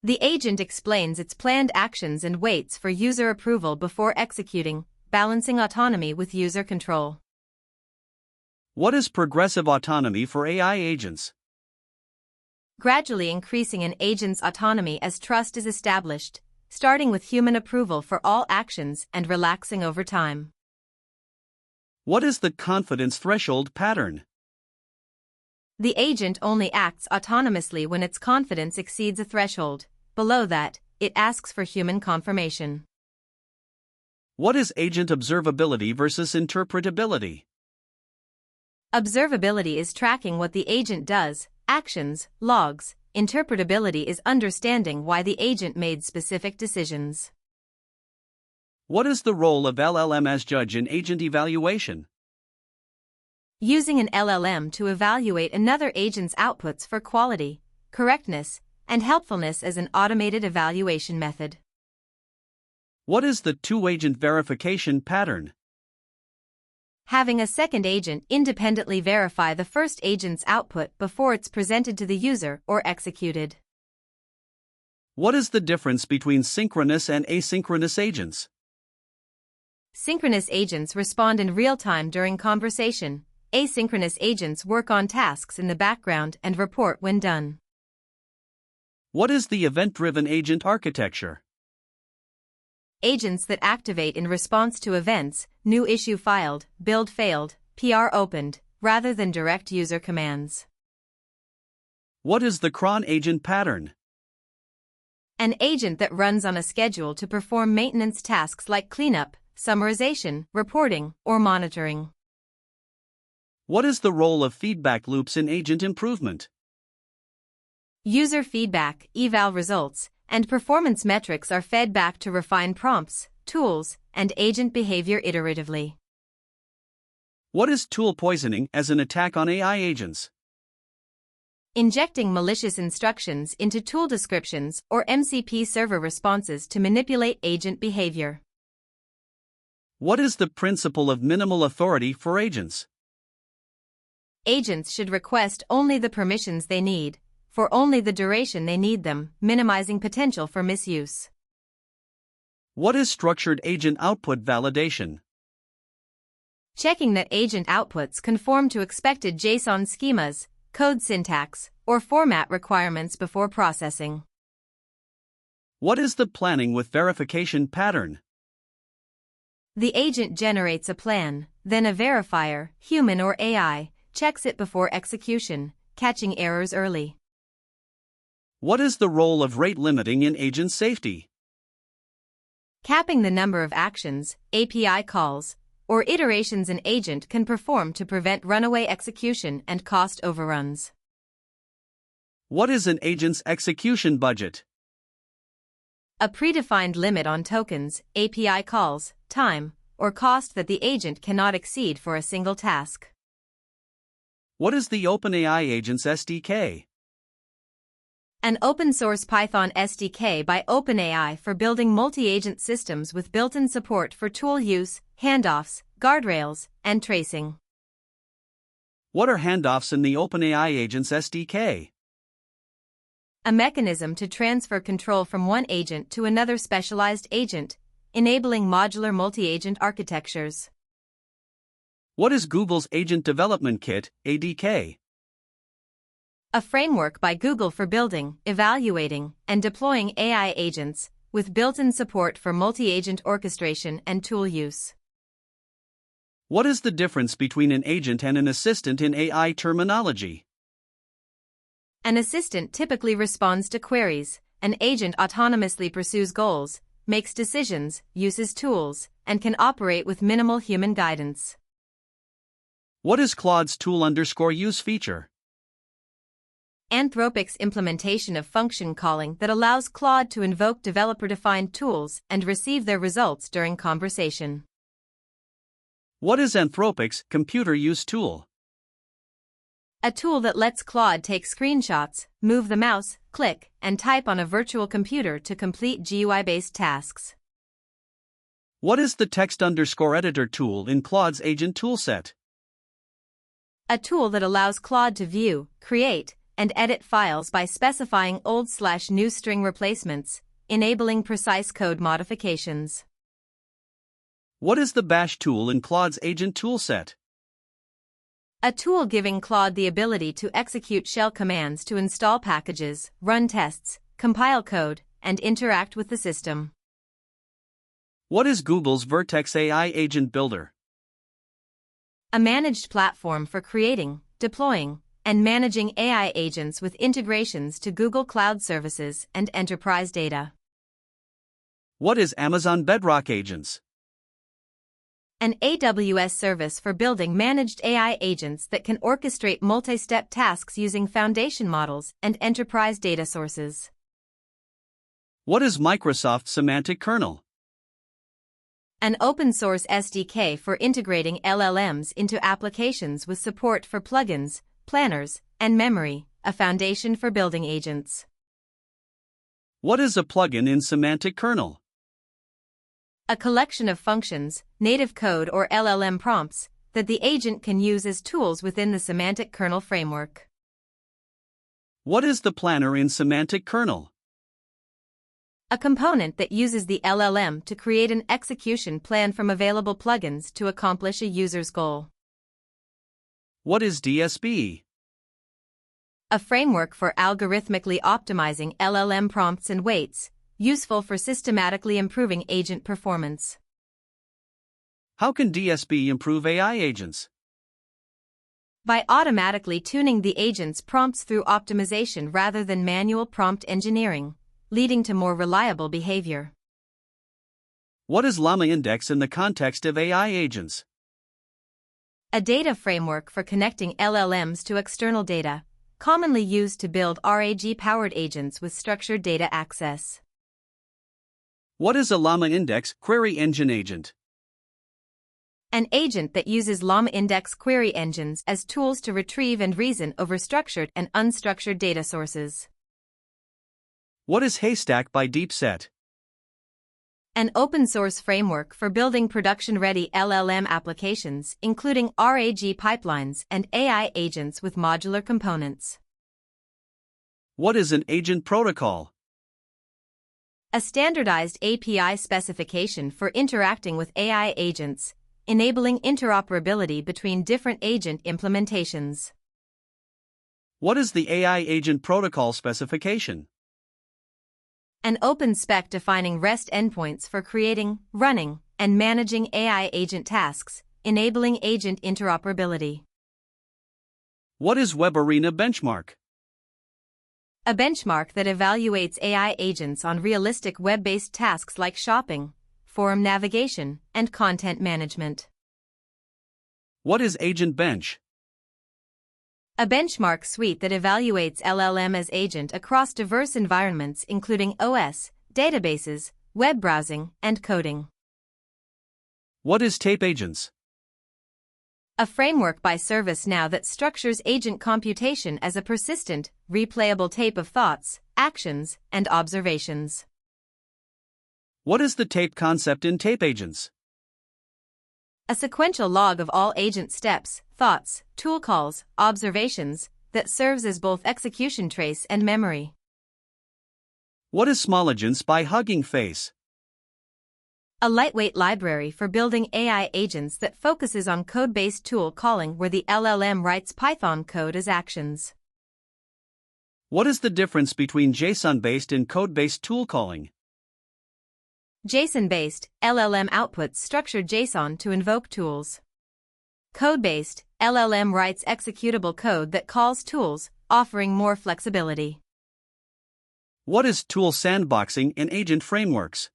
B: The agent explains its planned actions and waits for user approval before executing, balancing autonomy with user control.
A: What is progressive autonomy for AI agents?
B: Gradually increasing an agent's autonomy as trust is established, starting with human approval for all actions and relaxing over time.
A: What is the confidence threshold pattern?
B: The agent only acts autonomously when its confidence exceeds a threshold. Below that, it asks for human confirmation.
A: What is agent observability versus interpretability?
B: Observability is tracking what the agent does, actions, logs. Interpretability is understanding why the agent made specific decisions.
A: What is the role of LLM as judge in agent evaluation?
B: Using an LLM to evaluate another agent's outputs for quality, correctness, and helpfulness as an automated evaluation method.
A: What is the two-agent verification pattern?
B: Having a second agent independently verify the first agent's output before it's presented to the user or executed.
A: What is the difference between synchronous and asynchronous agents?
B: Synchronous agents respond in real time during conversation. Asynchronous agents work on tasks in the background and report when done.
A: What is the event-driven agent architecture?
B: Agents that activate in response to events, new issue filed, build failed, PR opened, rather than direct user commands.
A: What is the cron agent pattern?
B: An agent that runs on a schedule to perform maintenance tasks like cleanup, summarization, reporting, or monitoring.
A: What is the role of feedback loops in agent improvement?
B: User feedback, eval results, and performance metrics are fed back to refine prompts, tools, and agent behavior iteratively.
A: What is tool poisoning as an attack on AI agents?
B: Injecting malicious instructions into tool descriptions or MCP server responses to manipulate agent behavior.
A: What is the principle of minimal authority for agents?
B: Agents should request only the permissions they need, for only the duration they need them, minimizing potential for misuse.
A: What is structured agent output validation?
B: Checking that agent outputs conform to expected JSON schemas, code syntax, or format requirements before processing.
A: What is the planning with verification pattern?
B: The agent generates a plan, then a verifier, human or AI, checks it before execution, catching errors early.
A: What is the role of rate limiting in agent safety?
B: Capping the number of actions, API calls, or iterations an agent can perform to prevent runaway execution and cost overruns.
A: What is an agent's execution budget?
B: A predefined limit on tokens, API calls, time, or cost that the agent cannot exceed for a single task.
A: What is the OpenAI Agents SDK?
B: An open-source Python SDK by OpenAI for building multi-agent systems with built-in support for tool use, handoffs, guardrails, and tracing.
A: What are handoffs in the OpenAI Agents SDK?
B: A mechanism to transfer control from one agent to another specialized agent, enabling modular multi-agent architectures.
A: What is Google's Agent Development Kit, ADK?
B: A framework by Google for building, evaluating, and deploying AI agents, with built-in support for multi-agent orchestration and tool use.
A: What is the difference between an agent and an assistant in AI terminology?
B: An assistant typically responds to queries, an agent autonomously pursues goals, makes decisions, uses tools, and can operate with minimal human guidance.
A: What is Claude's tool_use feature?
B: Anthropic's implementation of function calling that allows Claude to invoke developer-defined tools and receive their results during conversation.
A: What is Anthropic's computer use tool?
B: A tool that lets Claude take screenshots, move the mouse, click, and type on a virtual computer to complete GUI-based tasks.
A: What is the text_editor tool in Claude's agent toolset?
B: A tool that allows Claude to view, create, and edit files by specifying old/new string replacements, enabling precise code modifications.
A: What is the bash tool in Claude's agent toolset?
B: A tool giving Claude the ability to execute shell commands to install packages, run tests, compile code, and interact with the system.
A: What is Google's Vertex AI Agent Builder?
B: A managed platform for creating, deploying, and managing AI agents with integrations to Google Cloud Services and enterprise data.
A: What is Amazon Bedrock Agents?
B: An AWS service for building managed AI agents that can orchestrate multi-step tasks using foundation models and enterprise data sources.
A: What is Microsoft's Semantic Kernel?
B: An open-source SDK for integrating LLMs into applications with support for plugins, planners, and memory, a foundation for building agents.
A: What is a plugin in Semantic Kernel?
B: A collection of functions, native code or LLM prompts, that the agent can use as tools within the semantic kernel framework.
A: What is the planner in Semantic Kernel?
B: A component that uses the LLM to create an execution plan from available plugins to accomplish a user's goal.
A: What is DSP?
B: A framework for algorithmically optimizing LLM prompts and weights, useful for systematically improving agent performance.
A: How can DSP improve AI agents?
B: By automatically tuning the agent's prompts through optimization rather than manual prompt engineering, leading to more reliable behavior.
A: What is Llama Index in the context of AI agents?
B: A data framework for connecting LLMs to external data, commonly used to build RAG-powered agents with structured data access.
A: What is a Llama Index query engine agent?
B: An agent that uses Llama Index query engines as tools to retrieve and reason over structured and unstructured data sources.
A: What is Haystack by DeepSet?
B: An open-source framework for building production-ready LLM applications, including RAG pipelines and AI agents with modular components.
A: What is an agent protocol?
B: A standardized API specification for interacting with AI agents, enabling interoperability between different agent implementations.
A: What is the AI agent protocol specification?
B: An open spec defining REST endpoints for creating, running, and managing AI agent tasks, enabling agent interoperability.
A: What is Web Arena Benchmark?
B: A benchmark that evaluates AI agents on realistic web-based tasks like shopping, forum navigation, and content management.
A: What is Agent Bench?
B: A benchmark suite that evaluates LLM as agent across diverse environments including OS, databases, web browsing, and coding.
A: What is Tape Agents?
B: A framework by ServiceNow that structures agent computation as a persistent, replayable tape of thoughts, actions, and observations.
A: What is the tape concept in Tape Agents?
B: A sequential log of all agent steps, thoughts, tool calls, observations, that serves as both execution trace and memory.
A: What is Small Agents by Hugging Face?
B: A lightweight library for building AI agents that focuses on code-based tool calling where the LLM writes Python code as actions.
A: What is the difference between JSON-based and code-based tool calling?
B: JSON-based, LLM outputs structured JSON to invoke tools. Code-based, LLM writes executable code that calls tools, offering more flexibility.
A: What is tool sandboxing in agent frameworks?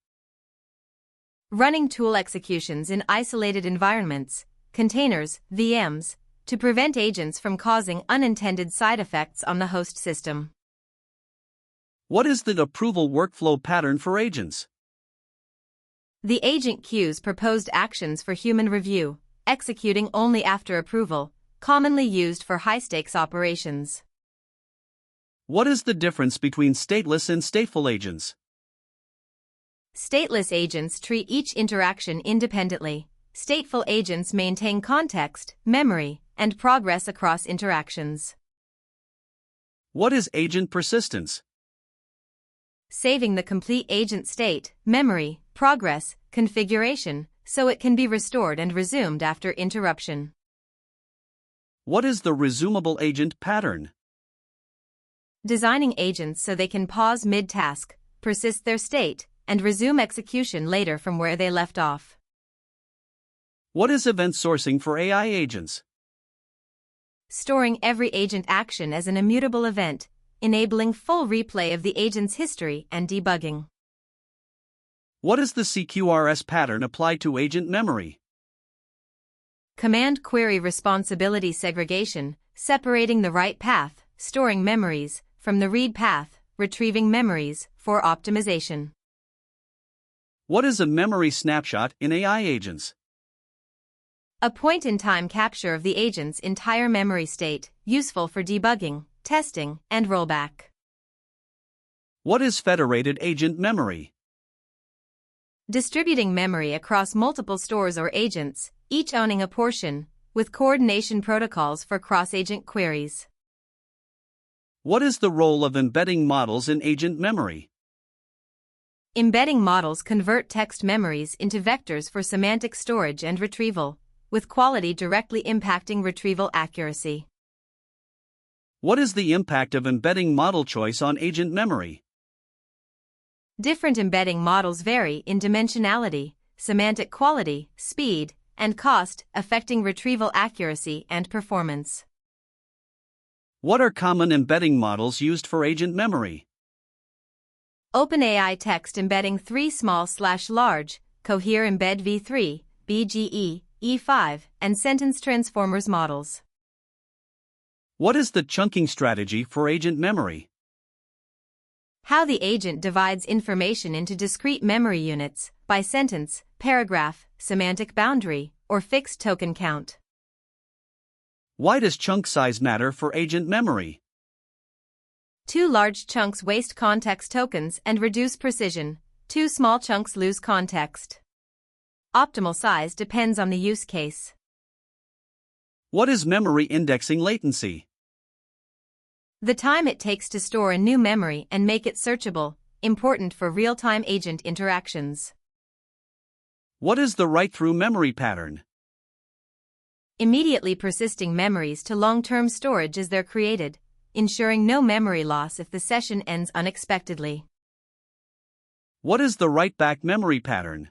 B: Running tool executions in isolated environments, containers, VMs, to prevent agents from causing unintended side effects on the host system.
A: What is the approval workflow pattern for agents?
B: The agent queues proposed actions for human review, executing only after approval, commonly used for high-stakes operations.
A: What is the difference between stateless and stateful agents?
B: Stateless agents treat each interaction independently. Stateful agents maintain context, memory, and progress across interactions.
A: What is agent persistence?
B: Saving the complete agent state, memory, progress, configuration, so it can be restored and resumed after interruption.
A: What is the resumable agent pattern?
B: Designing agents so they can pause mid-task, persist their state, and resume execution later from where they left off.
A: What is event sourcing for AI agents?
B: Storing every agent action as an immutable event, enabling full replay of the agent's history and debugging.
A: What is the CQRS pattern applied to agent memory?
B: Command query responsibility segregation, separating the write path, storing memories, from the read path, retrieving memories, for optimization.
A: What is a memory snapshot in AI agents?
B: A point-in-time capture of the agent's entire memory state, useful for debugging, testing, and rollback.
A: What is federated agent memory?
B: Distributing memory across multiple stores or agents, each owning a portion, with coordination protocols for cross-agent queries.
A: What is the role of embedding models in agent memory?
B: Embedding models convert text memories into vectors for semantic storage and retrieval, with quality directly impacting retrieval accuracy.
A: What is the impact of embedding model choice on agent memory?
B: Different embedding models vary in dimensionality, semantic quality, speed, and cost, affecting retrieval accuracy and performance.
A: What are common embedding models used for agent memory?
B: OpenAI Text Embedding 3 Small/Large, Cohere Embed v3, BGE, E5, and Sentence Transformers models.
A: What is the chunking strategy for agent memory?
B: How the agent divides information into discrete memory units, by sentence, paragraph, semantic boundary, or fixed token count.
A: Why does chunk size matter for agent memory?
B: Too large chunks waste context tokens and reduce precision. Too small chunks lose context. Optimal size depends on the use case.
A: What is memory indexing latency?
B: The time it takes to store a new memory and make it searchable, important for real-time agent interactions.
A: What is the write-through memory pattern?
B: Immediately persisting memories to long-term storage as they're created, ensuring no memory loss if the session ends unexpectedly.
A: What is the write-back memory pattern?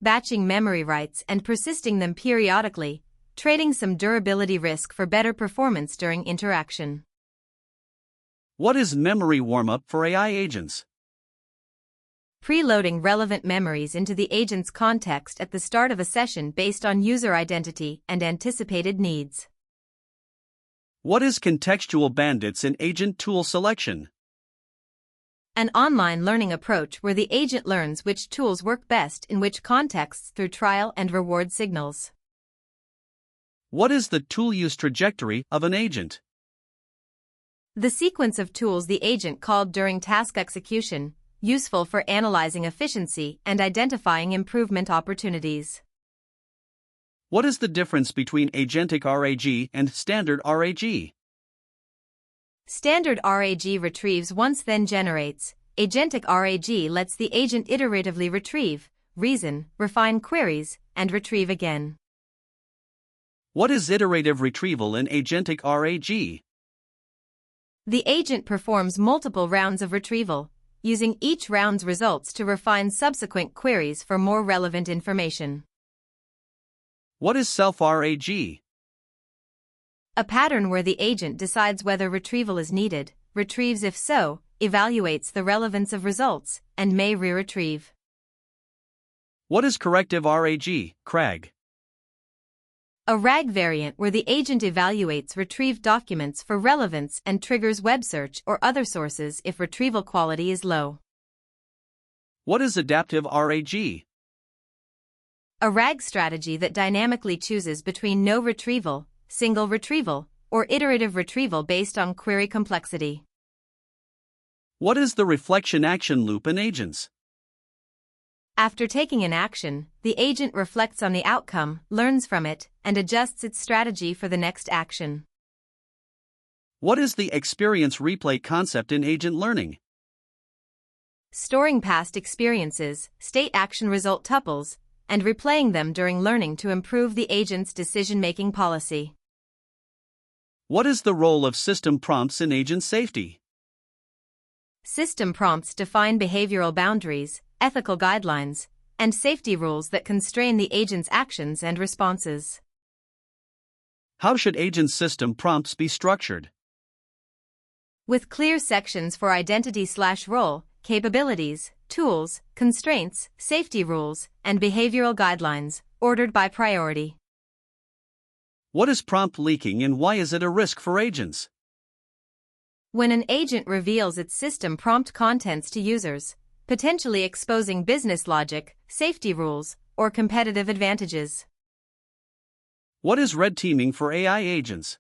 B: Batching memory writes and persisting them periodically, trading some durability risk for better performance during interaction.
A: What is memory warm-up for AI agents?
B: Preloading relevant memories into the agent's context at the start of a session based on user identity and anticipated needs.
A: What is contextual bandits in agent tool selection?
B: An online learning approach where the agent learns which tools work best in which contexts through trial and reward signals.
A: What is the tool use trajectory of an agent?
B: The sequence of tools the agent called during task execution, useful for analyzing efficiency and identifying improvement opportunities.
A: What is the difference between agentic RAG and standard RAG?
B: Standard RAG retrieves once then generates. Agentic RAG lets the agent iteratively retrieve, reason, refine queries, and retrieve again.
A: What is iterative retrieval in agentic RAG?
B: The agent performs multiple rounds of retrieval, using each round's results to refine subsequent queries for more relevant information.
A: What is self-RAG?
B: A pattern where the agent decides whether retrieval is needed, retrieves if so, evaluates the relevance of results, and may re-retrieve.
A: What is corrective RAG, CRAG?
B: A RAG variant where the agent evaluates retrieved documents for relevance and triggers web search or other sources if retrieval quality is low.
A: What is adaptive RAG?
B: A RAG strategy that dynamically chooses between no retrieval, single retrieval, or iterative retrieval based on query complexity.
A: What is the reflection action loop in agents?
B: After taking an action, the agent reflects on the outcome, learns from it, and adjusts its strategy for the next action.
A: What is the experience replay concept in agent learning?
B: Storing past experiences, state action result tuples, and replaying them during learning to improve the agent's decision-making policy.
A: What is the role of system prompts in agent safety?
B: System prompts define behavioral boundaries, ethical guidelines, and safety rules that constrain the agent's actions and responses.
A: How should agent system prompts be structured?
B: With clear sections for identity/role, capabilities, tools, constraints, safety rules, and behavioral guidelines, ordered by priority.
A: What is prompt leaking and why is it a risk for agents?
B: When an agent reveals its system prompt contents to users, potentially exposing business logic, safety rules, or competitive advantages.
A: What is red teaming for AI agents?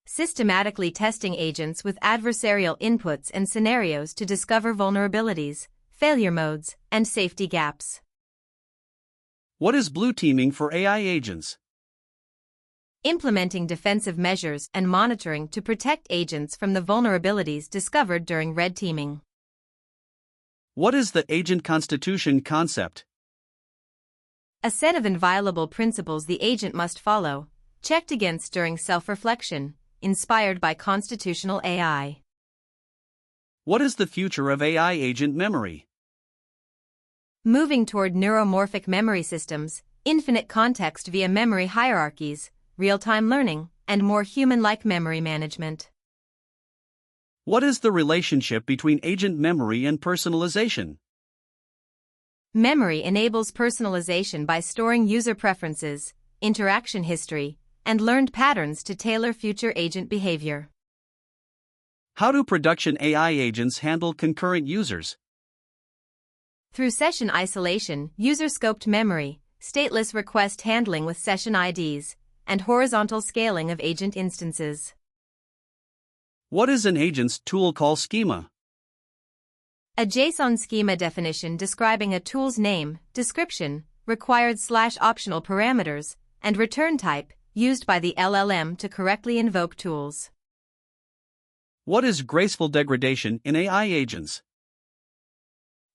B: Systematically testing agents with adversarial inputs and scenarios to discover vulnerabilities, failure modes, and safety gaps.
A: What is blue teaming for AI agents?
B: Implementing defensive measures and monitoring to protect agents from the vulnerabilities discovered during red teaming.
A: What is the agent constitution concept?
B: A set of inviolable principles the agent must follow, checked against during self-reflection, inspired by constitutional AI.
A: What is the future of AI agent memory?
B: Moving toward neuromorphic memory systems, infinite context via memory hierarchies, real-time learning, and more human-like memory management.
A: What is the relationship between agent memory and personalization?
B: Memory enables personalization by storing user preferences, interaction history, and learned patterns to tailor future agent behavior.
A: How do production AI agents handle concurrent users?
B: Through session isolation, user-scoped memory, stateless request handling with session IDs, and horizontal scaling of agent instances.
A: What is an agent's tool call schema?
B: A JSON schema definition describing a tool's name, description, required/optional parameters, and return type, used by the LLM to correctly invoke tools.
A: What is graceful degradation in AI agents?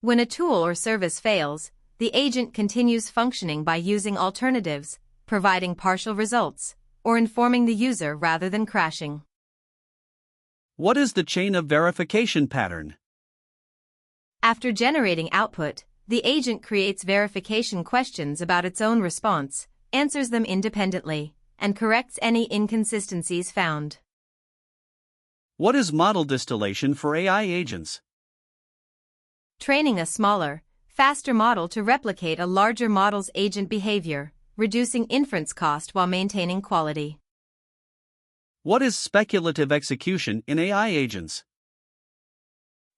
B: When a tool or service fails, the agent continues functioning by using alternatives, providing partial results, or informing the user rather than crashing.
A: What is the chain of verification pattern?
B: After generating output, the agent creates verification questions about its own response, answers them independently, and corrects any inconsistencies found.
A: What is model distillation for AI agents?
B: Training a smaller, faster model to replicate a larger model's agent behavior, reducing inference cost while maintaining quality.
A: What is speculative execution in AI agents?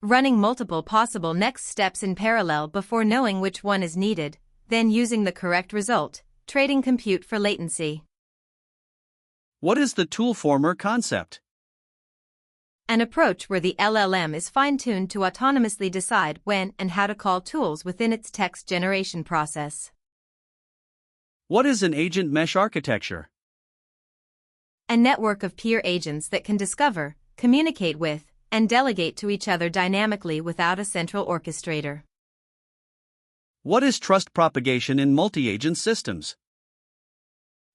B: Running multiple possible next steps in parallel before knowing which one is needed, then using the correct result, trading compute for latency.
A: What is the toolformer concept?
B: An approach where the LLM is fine-tuned to autonomously decide when and how to call tools within its text generation process.
A: What is an agent mesh architecture?
B: A network of peer agents that can discover, communicate with, and delegate to each other dynamically without a central orchestrator.
A: What is trust propagation in multi-agent systems?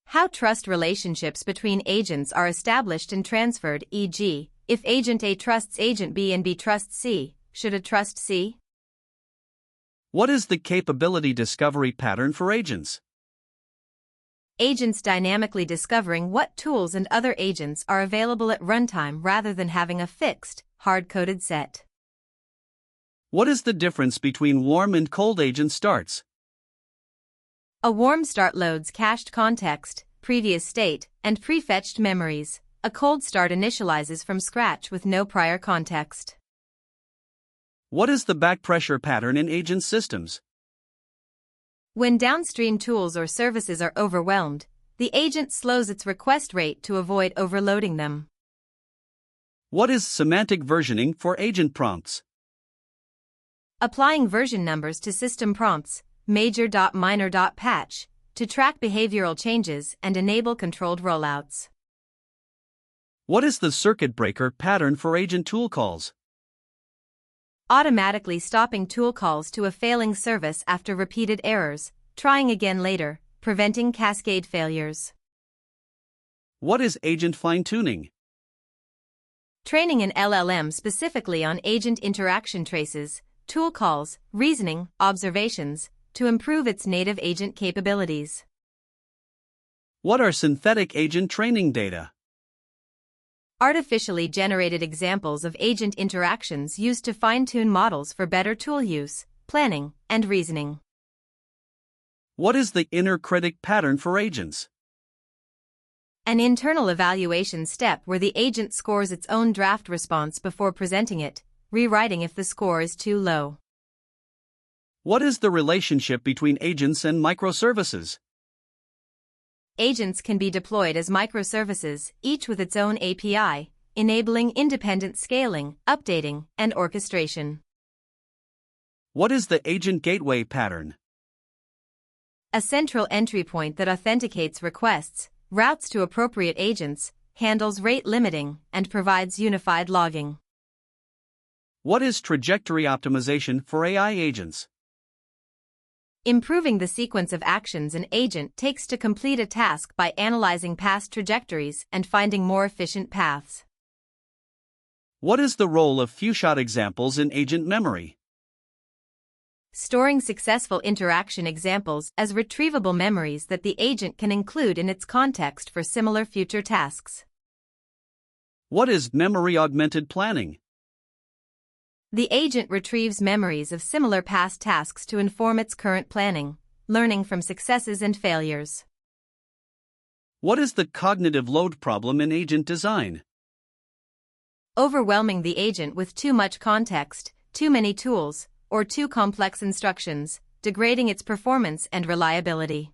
B: How trust relationships between agents are established and transferred, e.g., if Agent A trusts Agent B and B trusts C, should A trust C?
A: What is the capability discovery pattern for agents?
B: Agents dynamically discovering what tools and other agents are available at runtime rather than having a fixed, hard-coded set.
A: What is the difference between warm and cold agent starts?
B: A warm start loads cached context, previous state, and prefetched memories. A cold start initializes from scratch with no prior context.
A: What is the back pressure pattern in agent systems?
B: When downstream tools or services are overwhelmed, the agent slows its request rate to avoid overloading them.
A: What is semantic versioning for agent prompts?
B: Applying version numbers to system prompts, major.minor.patch, to track behavioral changes and enable controlled rollouts.
A: What is the circuit breaker pattern for agent tool calls?
B: Automatically stopping tool calls to a failing service after repeated errors, trying again later, preventing cascade failures.
A: What is agent fine-tuning?
B: Training an LLM specifically on agent interaction traces, tool calls, reasoning, observations, to improve its native agent capabilities.
A: What are synthetic agent training data?
B: Artificially generated examples of agent interactions used to fine-tune models for better tool use, planning, and reasoning.
A: What is the inner critic pattern for agents?
B: An internal evaluation step where the agent scores its own draft response before presenting it, rewriting if the score is too low.
A: What is the relationship between agents and microservices?
B: Agents can be deployed as microservices, each with its own API, enabling independent scaling, updating, and orchestration.
A: What is the agent gateway pattern?
B: A central entry point that authenticates requests, routes to appropriate agents, handles rate limiting, and provides unified logging.
A: What is trajectory optimization for AI agents?
B: Improving the sequence of actions an agent takes to complete a task by analyzing past trajectories and finding more efficient paths.
A: What is the role of few-shot examples in agent memory?
B: Storing successful interaction examples as retrievable memories that the agent can include in its context for similar future tasks.
A: What is memory-augmented planning?
B: The agent retrieves memories of similar past tasks to inform its current planning, learning from successes and failures.
A: What is the cognitive load problem in agent design?
B: Overwhelming the agent with too much context, too many tools, or too complex instructions, degrading its performance and reliability.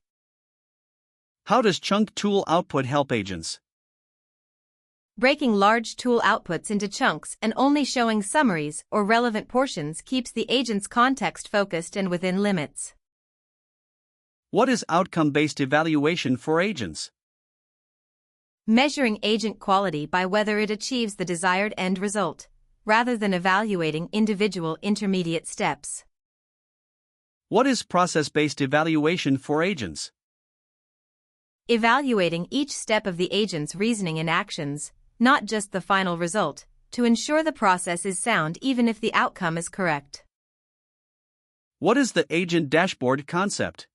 A: How does chunk tool output help agents?
B: Breaking large tool outputs into chunks and only showing summaries or relevant portions keeps the agent's context focused and within limits.
A: What is outcome-based evaluation for agents?
B: Measuring agent quality by whether it achieves the desired end result, rather than evaluating individual intermediate steps.
A: What is process-based evaluation for agents?
B: Evaluating each step of the agent's reasoning and actions, not just the final result, to ensure the process is sound even if the outcome is correct.
A: What is the agent dashboard concept?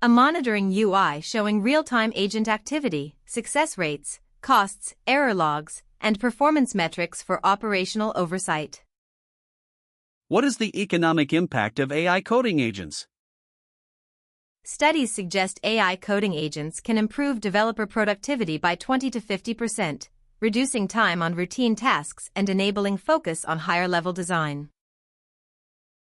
B: A monitoring UI showing real-time agent activity, success rates, costs, error logs, and performance metrics for operational oversight.
A: What is the economic impact of AI coding agents?
B: Studies suggest AI coding agents can improve developer productivity by 20 to 50%, reducing time on routine tasks and enabling focus on higher-level design.